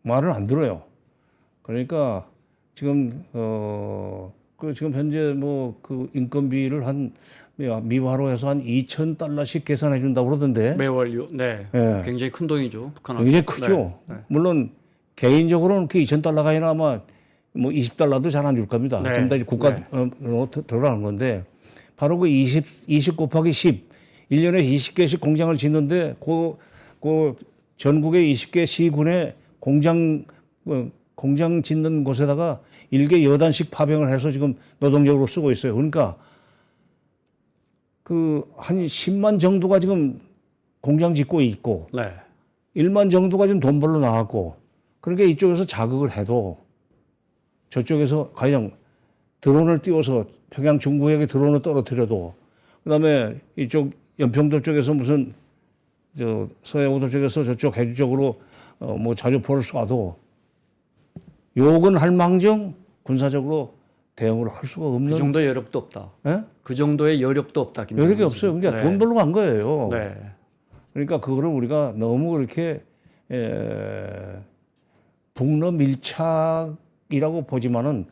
말을 안 들어요. 그러니까 지금 지금 현재 뭐 그 인건비를 미화로 해서 한 $2,000씩 계산해 준다고 그러던데. 매월요. 네. 예. 굉장히 큰 돈이죠. 북한 굉장히 크죠. 네. 네. 물론 개인적으로는 그 $2,000가 아니라 아마 뭐 $20도 잘 안 줄 겁니다. 네. 전부 다 이제 국가 네. 들어가는 건데, 바로 그 20 곱하기 10, 1년에 20개씩 공장을 짓는데 그 전국의 20개 시군에 공장 짓는 곳에다가 일개 여단씩 파병을 해서 지금 노동력으로 쓰고 있어요. 그러니까 그 한 10만 정도가 지금 공장 짓고 있고, 네. 1만 정도가 지금 돈 벌러 나왔고, 그러니까 이쪽에서 자극을 해도 저쪽에서 가령 드론을 띄워서 평양 중구역에 드론을 떨어뜨려도, 그다음에 이쪽 연평도 쪽에서 무슨 서해오도 쪽에서 저쪽 해주 쪽으로 뭐 자주포를 쏴도 욕은 할 망정 군사적으로 대응을 할 수가 없는. 그 정도의 여력도 없다. 예? 그 정도의 여력도 없다. 여력이 없어요. 그러니까 돈 벌러 간 거예요. 네. 그러니까 그거를 우리가 너무 그렇게 북러 밀착이라고 보지만은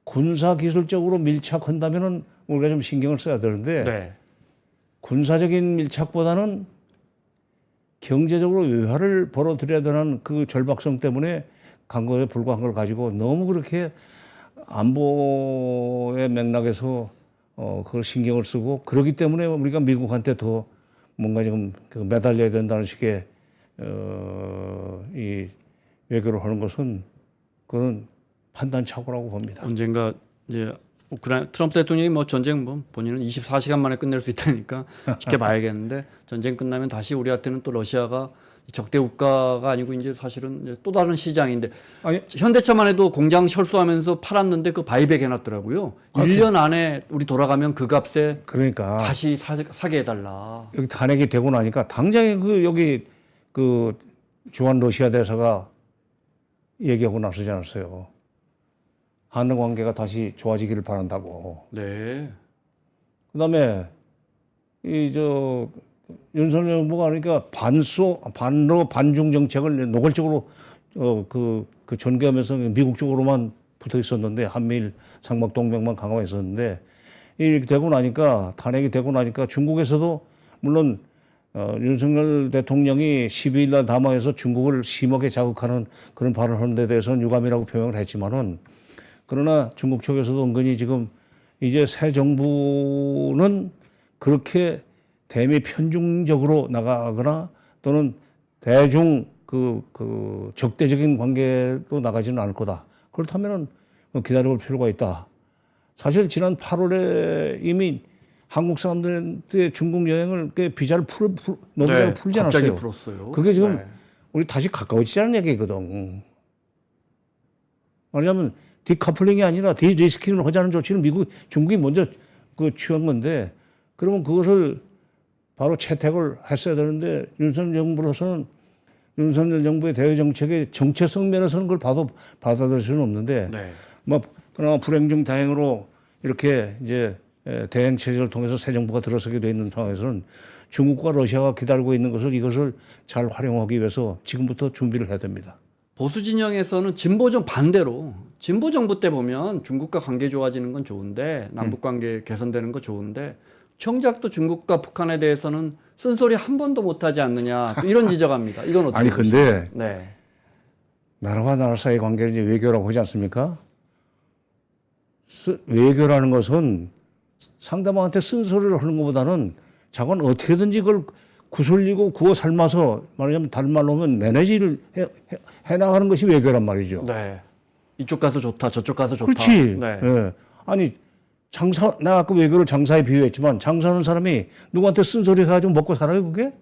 군사 기술적으로 밀착한다면은 우리가 좀 신경을 써야 되는데, 네. 군사적인 밀착보다는 경제적으로 외화를 벌어들여야 되는 그 절박성 때문에 간 거에 불과한 걸 가지고 너무 그렇게 안보의 맥락에서 그걸 신경을 쓰고 그러기 때문에 우리가 미국한테 더 뭔가 지금 그 매달려야 된다는 식의 이 외교를 하는 것은 그건 판단착오라고 봅니다. 언젠가 이제 트럼프 대통령이 뭐 전쟁 뭐 본인은 24시간 만에 끝낼 수 있다니까 지켜봐야겠는데 전쟁 끝나면 다시 우리한테는 또 러시아가 적대 국가가 아니고 이제 사실은 이제 또 다른 시장인데 아니, 현대차만 해도 공장 철수하면서 팔았는데 그 바이백 해놨더라고요. 1년 안에 우리 돌아가면 그 값에 그러니까 다시 사게 해달라. 여기 탄핵이 되고 나니까 당장에 그 여기 그 주한 러시아 대사가 얘기하고 나서지 않았어요. 한일 관계가 다시 좋아지기를 바란다고. 네. 그다음에 윤석열 정부가 그러니까 반로 반중 정책을 노골적으로 그 전개하면서 미국 쪽으로만 붙어 있었는데 한미일 상막 동맹만 강화했었는데 이렇게 되고 나니까 탄핵이 되고 나니까 중국에서도 물론 윤석열 대통령이 12일 날 담화에서 중국을 심하게 자극하는 그런 발언을 하는 데 대해서는 유감이라고 표명을 했지만은 그러나 중국 쪽에서도 은근히 지금 이제 새 정부는 그렇게 대미 편중적으로 나가거나 또는 대중 그 적대적인 관계로 나가지는 않을 거다. 그렇다면은 기다려볼 필요가 있다. 사실 지난 8월에 이미 한국 사람들한테 중국 여행을 비자를 노비자를 풀지 않았어요. 갑자기 풀었어요. 그게 지금 네. 우리 다시 가까워지자는 얘기거든. 말하자면 디커플링이 아니라 디리스킹을 하자는 조치를 중국이 먼저 취한 건데 그러면 그것을 바로 채택을 했어야 되는데 윤석열 정부로서는 윤석열 정부의 대외 정책의 정체성 면에서는 그걸 받아들일 수는 없는데 네. 뭐 그나마 불행 중 다행으로 이렇게 이제 대행 체제를 통해서 새 정부가 들어서게 돼 있는 상황에서는 중국과 러시아가 기다리고 있는 것을 이것을 잘 활용하기 위해서 지금부터 준비를 해야 됩니다. 보수 진영에서는 진보정 반대로 진보 정부 때 보면 중국과 관계 좋아지는 건 좋은데 남북 관계 개선되는 거 좋은데 정작 또 중국과 북한에 대해서는 쓴소리 한 번도 못하지 않느냐 또 이런 지적합니다. 이건 어떻게 아니 보십니까? 근데 네. 나라와 나라 사이 관계를 이제 외교라고 하지 않습니까? 외교라는 것은 상대방한테 쓴소리를 하는 것보다는 자관 어떻게든지 그걸 구슬리고 구워 삶아서 말하자면 다른 말로 하면 매니지를 해나가는 것이 외교란 말이죠. 네. 이쪽 가서 좋다, 저쪽 가서 좋다. 그렇지. 네. 예. 아니 내가 아까 외교를 장사에 비유했지만 장사하는 사람이 누구한테 쓴소리 해가지고 먹고 살아요 그게?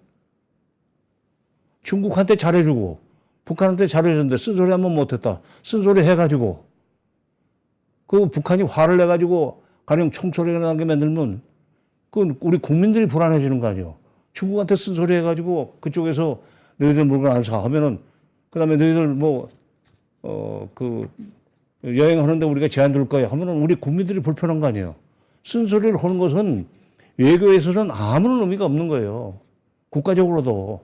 중국한테 잘해주고 북한한테 잘해줬는데 쓴소리 한번 못했다. 쓴소리 해가지고 그 북한이 화를 내가지고 가령 총소리가 나게 만들면 그 우리 국민들이 불안해지는 거 아니에요. 중국한테 쓴소리 해가지고 그쪽에서 너희들 물건 안 사 하면은 그다음에 너희들 여행하는데 우리가 제한 둘 거야 하면은 우리 국민들이 불편한 거 아니에요. 쓴소리를 하는 것은 외교에서는 아무런 의미가 없는 거예요. 국가적으로도.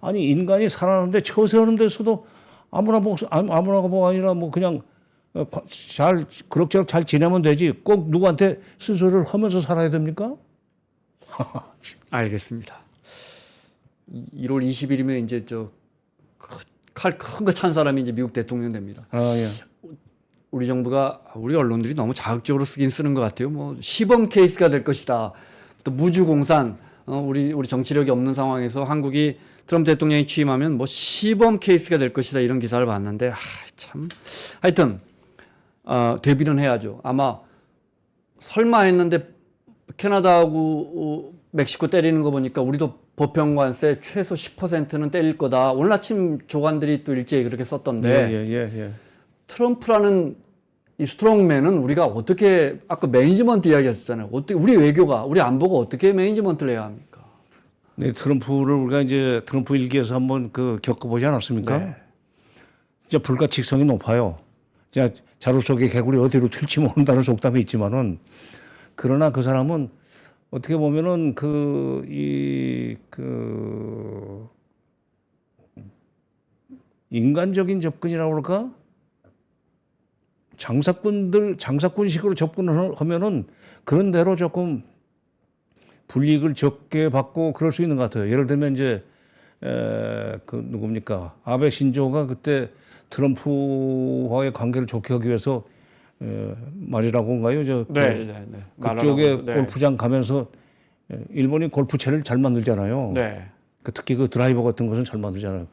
아니 인간이 살아가는데 처세하는 데서도 아무나가 아니라 뭐 그냥 그럭저럭 잘 지내면 되지. 꼭 누구한테 쓴소리를 하면서 살아야 됩니까? 알겠습니다. 1월 20일이면 이제 칼 큰 거 찬 사람이 이제 미국 대통령 됩니다. 아, 예. 우리 정부가 우리 언론들이 너무 자극적으로 쓰긴 쓰는 것 같아요. 뭐 시범 케이스가 될 것이다. 또 무주공산 우리 정치력이 없는 상황에서 한국이 트럼프 대통령이 취임하면 뭐 시범 케이스가 될 것이다 이런 기사를 봤는데 참 하여튼 대비는 해야죠. 아마 설마 했는데 캐나다하고 멕시코 때리는 거 보니까 우리도 보편관세 최소 10%는 때릴 거다. 오늘 아침 조간들이 또 일제히 그렇게 썼던데 예. 트럼프라는 이 스트롱맨은 우리가 어떻게 아까 매니지먼트 이야기하셨잖아요. 어떻게 우리 외교가 우리 안보가 어떻게 매니지먼트를 해야 합니까? 네, 트럼프를 우리가 이제 트럼프 일기에서 한번 겪어보지 않았습니까? 네. 진짜 불가칙성이 높아요. 진짜 자루 속의 개구리 어디로 튈지 모른다는 속담이 있지만은 그러나 그 사람은 어떻게 보면은 인간적인 접근이라고 그럴까? 장사꾼식으로 접근을 하면은 그런 대로 조금 불이익을 적게 받고 그럴 수 있는 것 같아요. 예를 들면 이제 누굽니까? 아베 신조가 그때 트럼프와의 관계를 좋게 하기 위해서 말이라고인가요? 네. 그쪽에 네. 골프장 가면서 일본이 골프채를 잘 만들잖아요. 네. 특히 그 드라이버 같은 것은 잘 만들잖아요.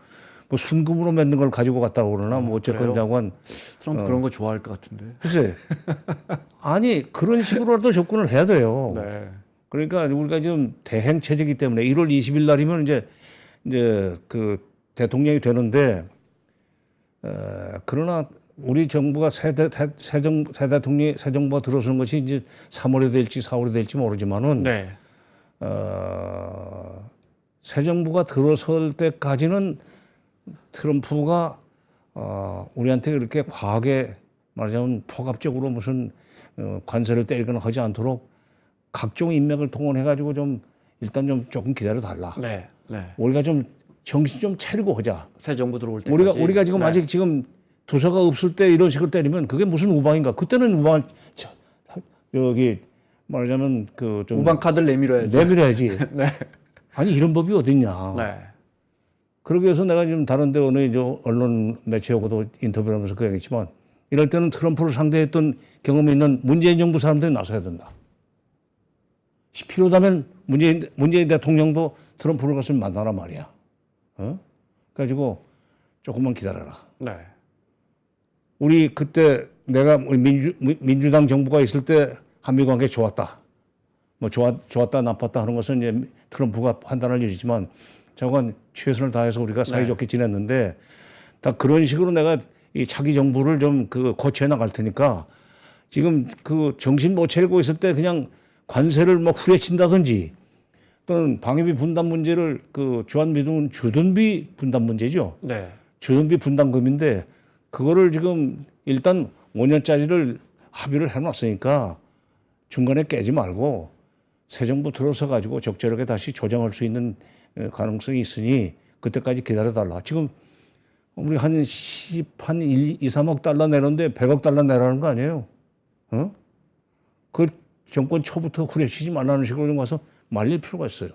뭐 순금으로 만든 걸 가지고 갔다고 그러나 뭐 어쨌건 그래요? 장관 트럼프 그런 거 좋아할 것 같은데. 글쎄 아니 그런 식으로라도 접근을 해야 돼요. 네. 그러니까 우리가 지금 대행 체제이기 때문에 1월 20일 날이면 이제 그 대통령이 되는데 그러나 우리 정부가 새 정부가 들어서는 것이 이제 3월에 될지 4월에 될지 모르지만은 네. 새 정부가 들어설 때까지는 트럼프가 우리한테 그렇게 과하게 말하자면 포괄적으로 무슨 관세를 때리거나 하지 않도록 각종 인맥을 동원해 가지고 좀 일단 좀 조금 기다려 달라. 네. 우리가 좀 정신 좀 차리고 하자. 새 정부 들어올 때까지. 우리가 지금 아직 지금 두서가 없을 때 이런 식으로 때리면 그게 무슨 우방인가? 그때는 우방 여기 말하자면 그 좀 우방 카드를 내밀어야죠. 내밀어야지. 네. 아니 이런 법이 어딨냐? 네. 그러기 위해서 내가 지금 다른 데 어느 언론 매체하고도 인터뷰를 하면서 그 얘기했지만 이럴 때는 트럼프를 상대했던 경험이 있는 문재인 정부 사람들이 나서야 된다. 필요하다면 문재인 대통령도 트럼프를 가서 만나라 말이야. 그래가지고 조금만 기다려라. 네. 우리 그때 내가 민주당 정부가 있을 때 한미 관계 좋았다. 뭐 좋았다 나빴다 하는 것은 이제 트럼프가 판단할 일이지만 저건 최선을 다해서 우리가 사이좋게 지냈는데 다 그런 식으로 내가 이 차기 정부를 좀 그 고쳐 나갈 테니까 지금 그 정신 못 차리고 있을 때 그냥 관세를 뭐 후려친다든지 또는 방위비 분담 문제를 그 주한미군은 주둔비 분담 문제죠. 네. 주둔비 분담금인데 그거를 지금 일단 5년짜리를 합의를 해놨으니까 중간에 깨지 말고 새 정부 들어서 가지고 적절하게 다시 조정할 수 있는 가능성이 있으니 그때까지 기다려달라. 지금 우리 한 2, 3억 달러 내는데 100억 달러 내라는 거 아니에요? 그 정권 초부터 후려치지 말라는 식으로 좀 와서 말릴 필요가 있어요.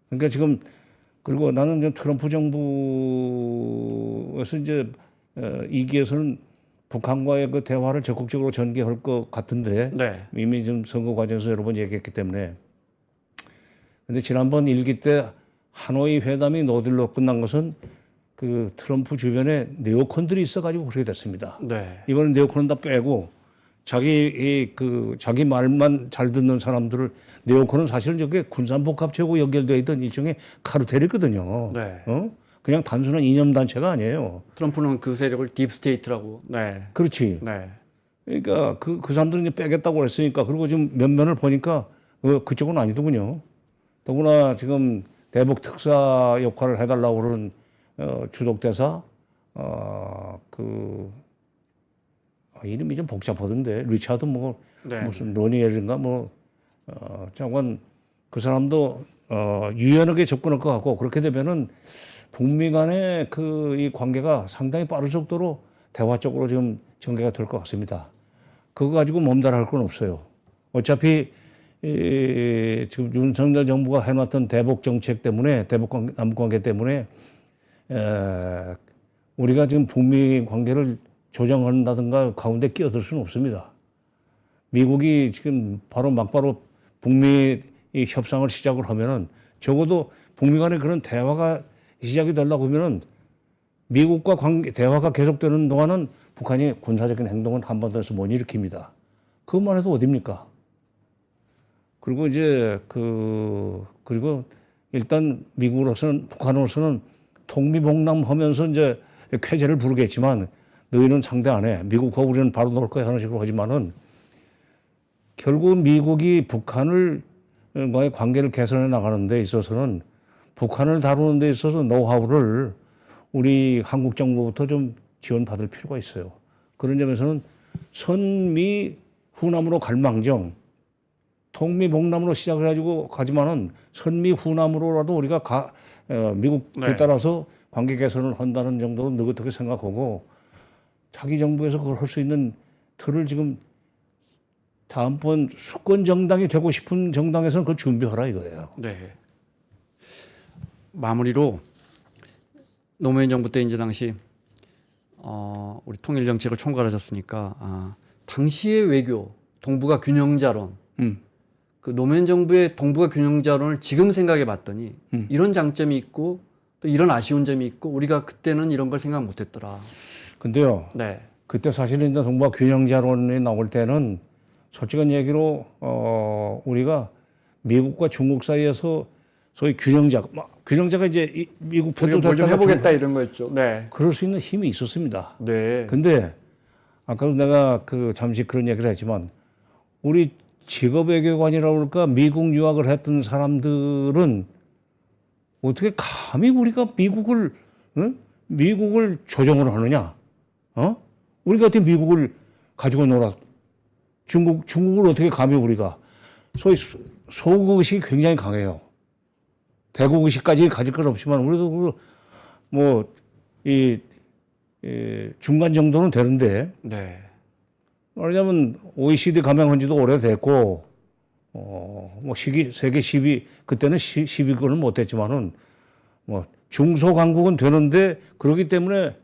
그러니까 지금 그리고 나는 이제 트럼프 정부에서 이제 이기에서는 북한과의 그 대화를 적극적으로 전개할 것 같은데 네. 이미 좀 선거 과정에서 여러 번 얘기했기 때문에 근데 지난번 일기 때 하노이 회담이 노딜로 끝난 것은 그 트럼프 주변에 네오콘들이 있어가지고 그렇게 됐습니다. 네. 이번엔 네오콘은 다 빼고 자기 말만 잘 듣는 사람들을 네오콘은 사실 저게 군산복합체고 연결되어 있던 일종의 카르텔이거든요. 네. 그냥 단순한 이념 단체가 아니에요. 트럼프는 그 세력을 딥스테이트라고. 네. 그렇지. 네. 그러니까 그 사람들은 이제 빼겠다고 그랬으니까 그리고 지금 면면을 보니까 그쪽은 아니더군요. 더구나 지금 대북 특사 역할을 해달라고 그러는 주독대사 이름이 좀 복잡하던데 리차드 네. 무슨 로니엘인가 장관 그 사람도 유연하게 접근할 것 같고 그렇게 되면은 북미 간의 이 관계가 상당히 빠른 속도로 대화적으로 지금 전개가 될 것 같습니다. 그거 가지고 몸달할 건 없어요. 어차피 지금 윤석열 정부가 해놨던 대북 정책 때문에 남북 관계 때문에 우리가 지금 북미 관계를 조정한다든가 가운데 끼어들 수는 없습니다. 미국이 지금 막바로 북미 협상을 시작을 하면은 적어도 북미 간의 그런 대화가 시작이 되려고 하면은 미국과 대화가 계속되는 동안은 북한이 군사적인 행동은 한 번 더 해서 못 일으킵니다. 그것만 해도 어딥니까? 그리고 이제 그리고 일단 북한으로서는 통미봉남하면서 이제 쾌재를 부르겠지만 너희는 상대 안 해. 미국과 우리는 바로 놓을 거야 하는 식으로 하지만은 결국 미국이 북한과의 관계를 개선해 나가는 데 있어서는 북한을 다루는 데 있어서 노하우를 우리 한국 정부부터 좀 지원받을 필요가 있어요. 그런 점에서는 선미 후남으로 갈망정 통미봉남으로 시작해가지고 가지만은 선미 후남으로라도 우리가 미국 뒤따라서 관계 개선을 한다는 정도로 느긋하게 생각하고 자기 정부에서 그걸 할 수 있는 틀을 지금 다음번 수권 정당이 되고 싶은 정당에서는 그걸 준비하라 이거예요. 네. 마무리로 노무현 정부 때 이제 당시 우리 통일 정책을 총괄하셨으니까 당시의 외교 동북아 균형자론 그 노무현 정부의 동북아 균형자론을 지금 생각해 봤더니 이런 장점이 있고 또 이런 아쉬운 점이 있고 우리가 그때는 이런 걸 생각 못 했더라. 근데요. 네. 그때 사실은 이제 동북아 균형자론이 나올 때는 솔직한 얘기로 우리가 미국과 중국 사이에서 소위 균형자가 이제 미국 편도 뭘좀 해보겠다 이런 거였죠. 네. 그럴 수 있는 힘이 있었습니다. 네. 근데 아까도 내가 잠시 그런 얘기를 했지만 우리 직업 외교관이라고 그럴까 미국 유학을 했던 사람들은 어떻게 감히 우리가 미국을 조정을 하느냐? 우리가 어떻게 미국을 가지고 놀아? 중국을 어떻게 감히 우리가? 소위 소국의식이 굉장히 강해요. 대국의식까지 가질 건 없지만 우리도 중간 정도는 되는데 네. 말하자면 OECD 가맹한 지도 오래됐고 세계 10위 그때는 10위권을 못했지만은 중소강국은 되는데 그렇기 때문에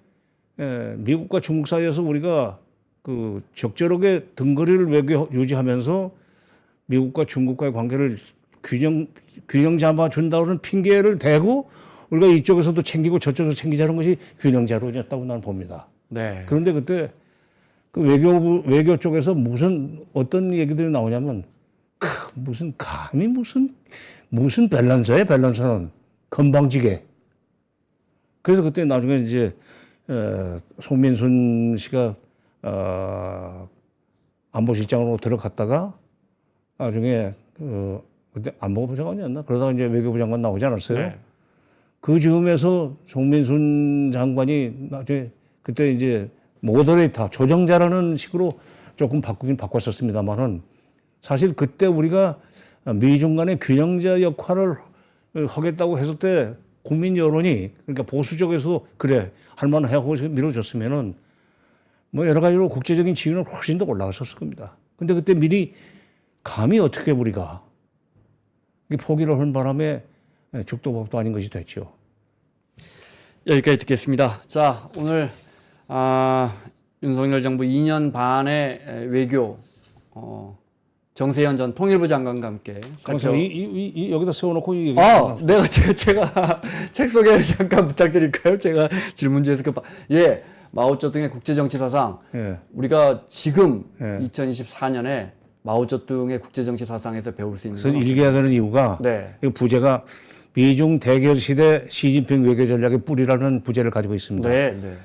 미국과 중국 사이에서 우리가 그 적절하게 등거리를 유지하면서 미국과 중국과의 관계를 균형 잡아준다는 핑계를 대고 우리가 이쪽에서도 챙기고 저쪽에서 챙기자는 것이 균형자론이었다고 나는 봅니다. 네. 그런데 그때 그 외교 쪽에서 어떤 얘기들이 나오냐면 감히 무슨 밸런서야 밸런서는 건방지게. 그래서 그때 나중에 이제 송민순 씨가 안보실장으로 들어갔다가 나중에 그때 안보부 장관이었나? 그러다가 이제 외교부 장관 나오지 않았어요? 네. 그 즈음에서 송민순 장관이 나중에 그때 이제 모더레이터, 조정자라는 식으로 조금 바꿨었습니다만은 사실 그때 우리가 미중 간의 균형자 역할을 하겠다고 했을 때 국민 여론이 그러니까 보수 쪽에서도 그래 할만해 하고 밀어줬으면은 여러 가지로 국제적인 지위는 훨씬 더 올라갔었을 겁니다. 근데 그때 미리 감히 어떻게 우리가 포기를 한 바람에 죽도밥도 아닌 것이 됐죠. 여기까지 듣겠습니다. 자, 오늘 윤석열 정부 2년 반의 외교 정세현 전 통일부 장관과 함께 여기다 세워놓고 이 얘기. 제가 책 소개를 잠깐 부탁드릴까요? 제가 질문지에서 마오쩌둥의 국제정치사상 우리가 지금 2024년에 마오쩌둥의 국제정치사상에서 배울 수 있는 그래서 읽어야 되는 이유가 부제가 미중 대결 시대 시진핑 외교 전략의 뿌리라는 부제를 가지고 있습니다. 근데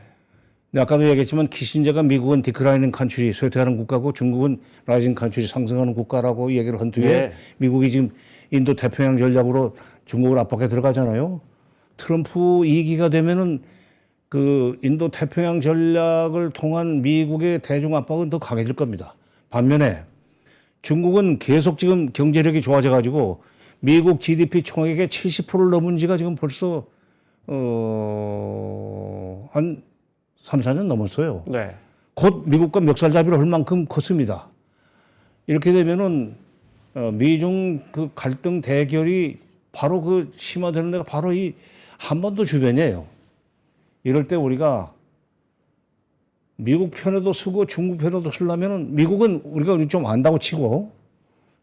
아까도 얘기했지만 키신저가 미국은 디클라이닝 컨트리 쇠퇴하는 국가고 중국은 라이징 컨트리 상승하는 국가라고 얘기를 한 뒤에 미국이 지금 인도 태평양 전략으로 중국을 압박해 들어가잖아요. 트럼프 2기가 되면은 그 인도 태평양 전략을 통한 미국의 대중 압박은 더 강해질 겁니다. 반면에 중국은 계속 지금 경제력이 좋아져 가지고 미국 GDP 총액의 70%를 넘은 지가 지금 벌써 한 3, 4년 넘었어요. 곧 미국과 멱살잡이를 할 만큼 컸습니다. 이렇게 되면은 미중 그 갈등 대결이 바로 그 심화되는 데가 바로 이 한반도 주변이에요. 이럴 때 우리가 미국 편에도 서고 중국 편에도 서려면은 미국은 우리가 좀 안다고 치고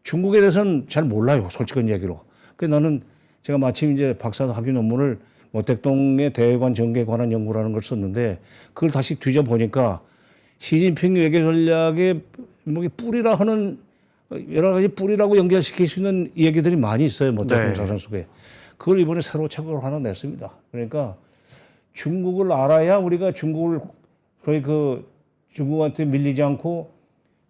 중국에 대해서는 잘 몰라요. 솔직한 얘기로. 그래서 나는 제가 마침 이제 박사 학위 논문을 모택동의 대외관 전개에 관한 연구라는 걸 썼는데 그걸 다시 뒤져보니까 시진핑 외교 전략의 뿌리라 하는 여러 가지 뿌리라고 연결시킬 수 있는 얘기들이 많이 있어요. 모택동 사상 속에. 그걸 이번에 새로 책으로 하나 냈습니다. 그러니까 중국을 알아야 우리가 거의 중국한테 밀리지 않고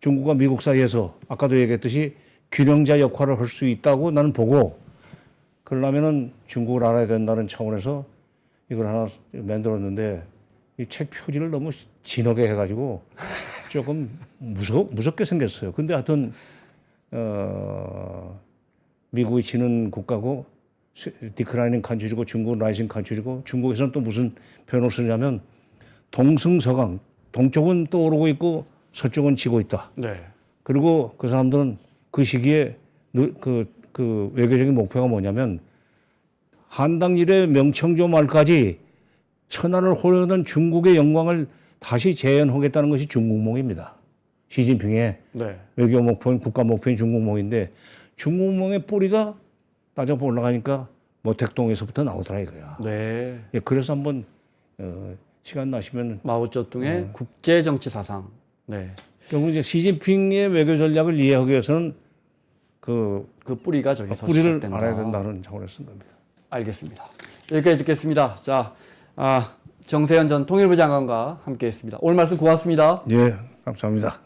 중국과 미국 사이에서 아까도 얘기했듯이 균형자 역할을 할 수 있다고 나는 보고 그러려면은 중국을 알아야 된다는 차원에서 이걸 하나 만들었는데 이 책 표지를 너무 진하게 해가지고 조금 무섭게 생겼어요. 근데 하여튼 미국이 지는 국가고 디클라이닝 컨트리고 중국은 라이징 컨트리고 중국에서는 또 무슨 표현을 쓰냐면 동승서강 동쪽은 또 오르고 있고 서쪽은 지고 있다. 그리고 그 사람들은 그 시기에 그 외교적인 목표가 뭐냐면 한당 이래 명청조 말까지 천하를 호령하던 중국의 영광을 다시 재현하겠다는 것이 중국몽입니다. 시진핑의 네. 외교 목표인 국가 목표인 중국몽인데 중국몽의 뿌리가 따져보 올라가니까 모택동에서부터 나오더라 이거야. 네. 예, 그래서 한번 시간 나시면 마오쩌둥의 국제 정치 사상. 네. 결국 이제 시진핑의 외교 전략을 이해하기 위해서는 그 그 뿌리가 저기서 뿌리를 시작된다. 알아야 된다는 차원에서 쓴 겁니다. 알겠습니다. 여기까지 듣겠습니다. 자, 정세현 전 통일부 장관과 함께했습니다. 오늘 말씀 고맙습니다. 예, 감사합니다.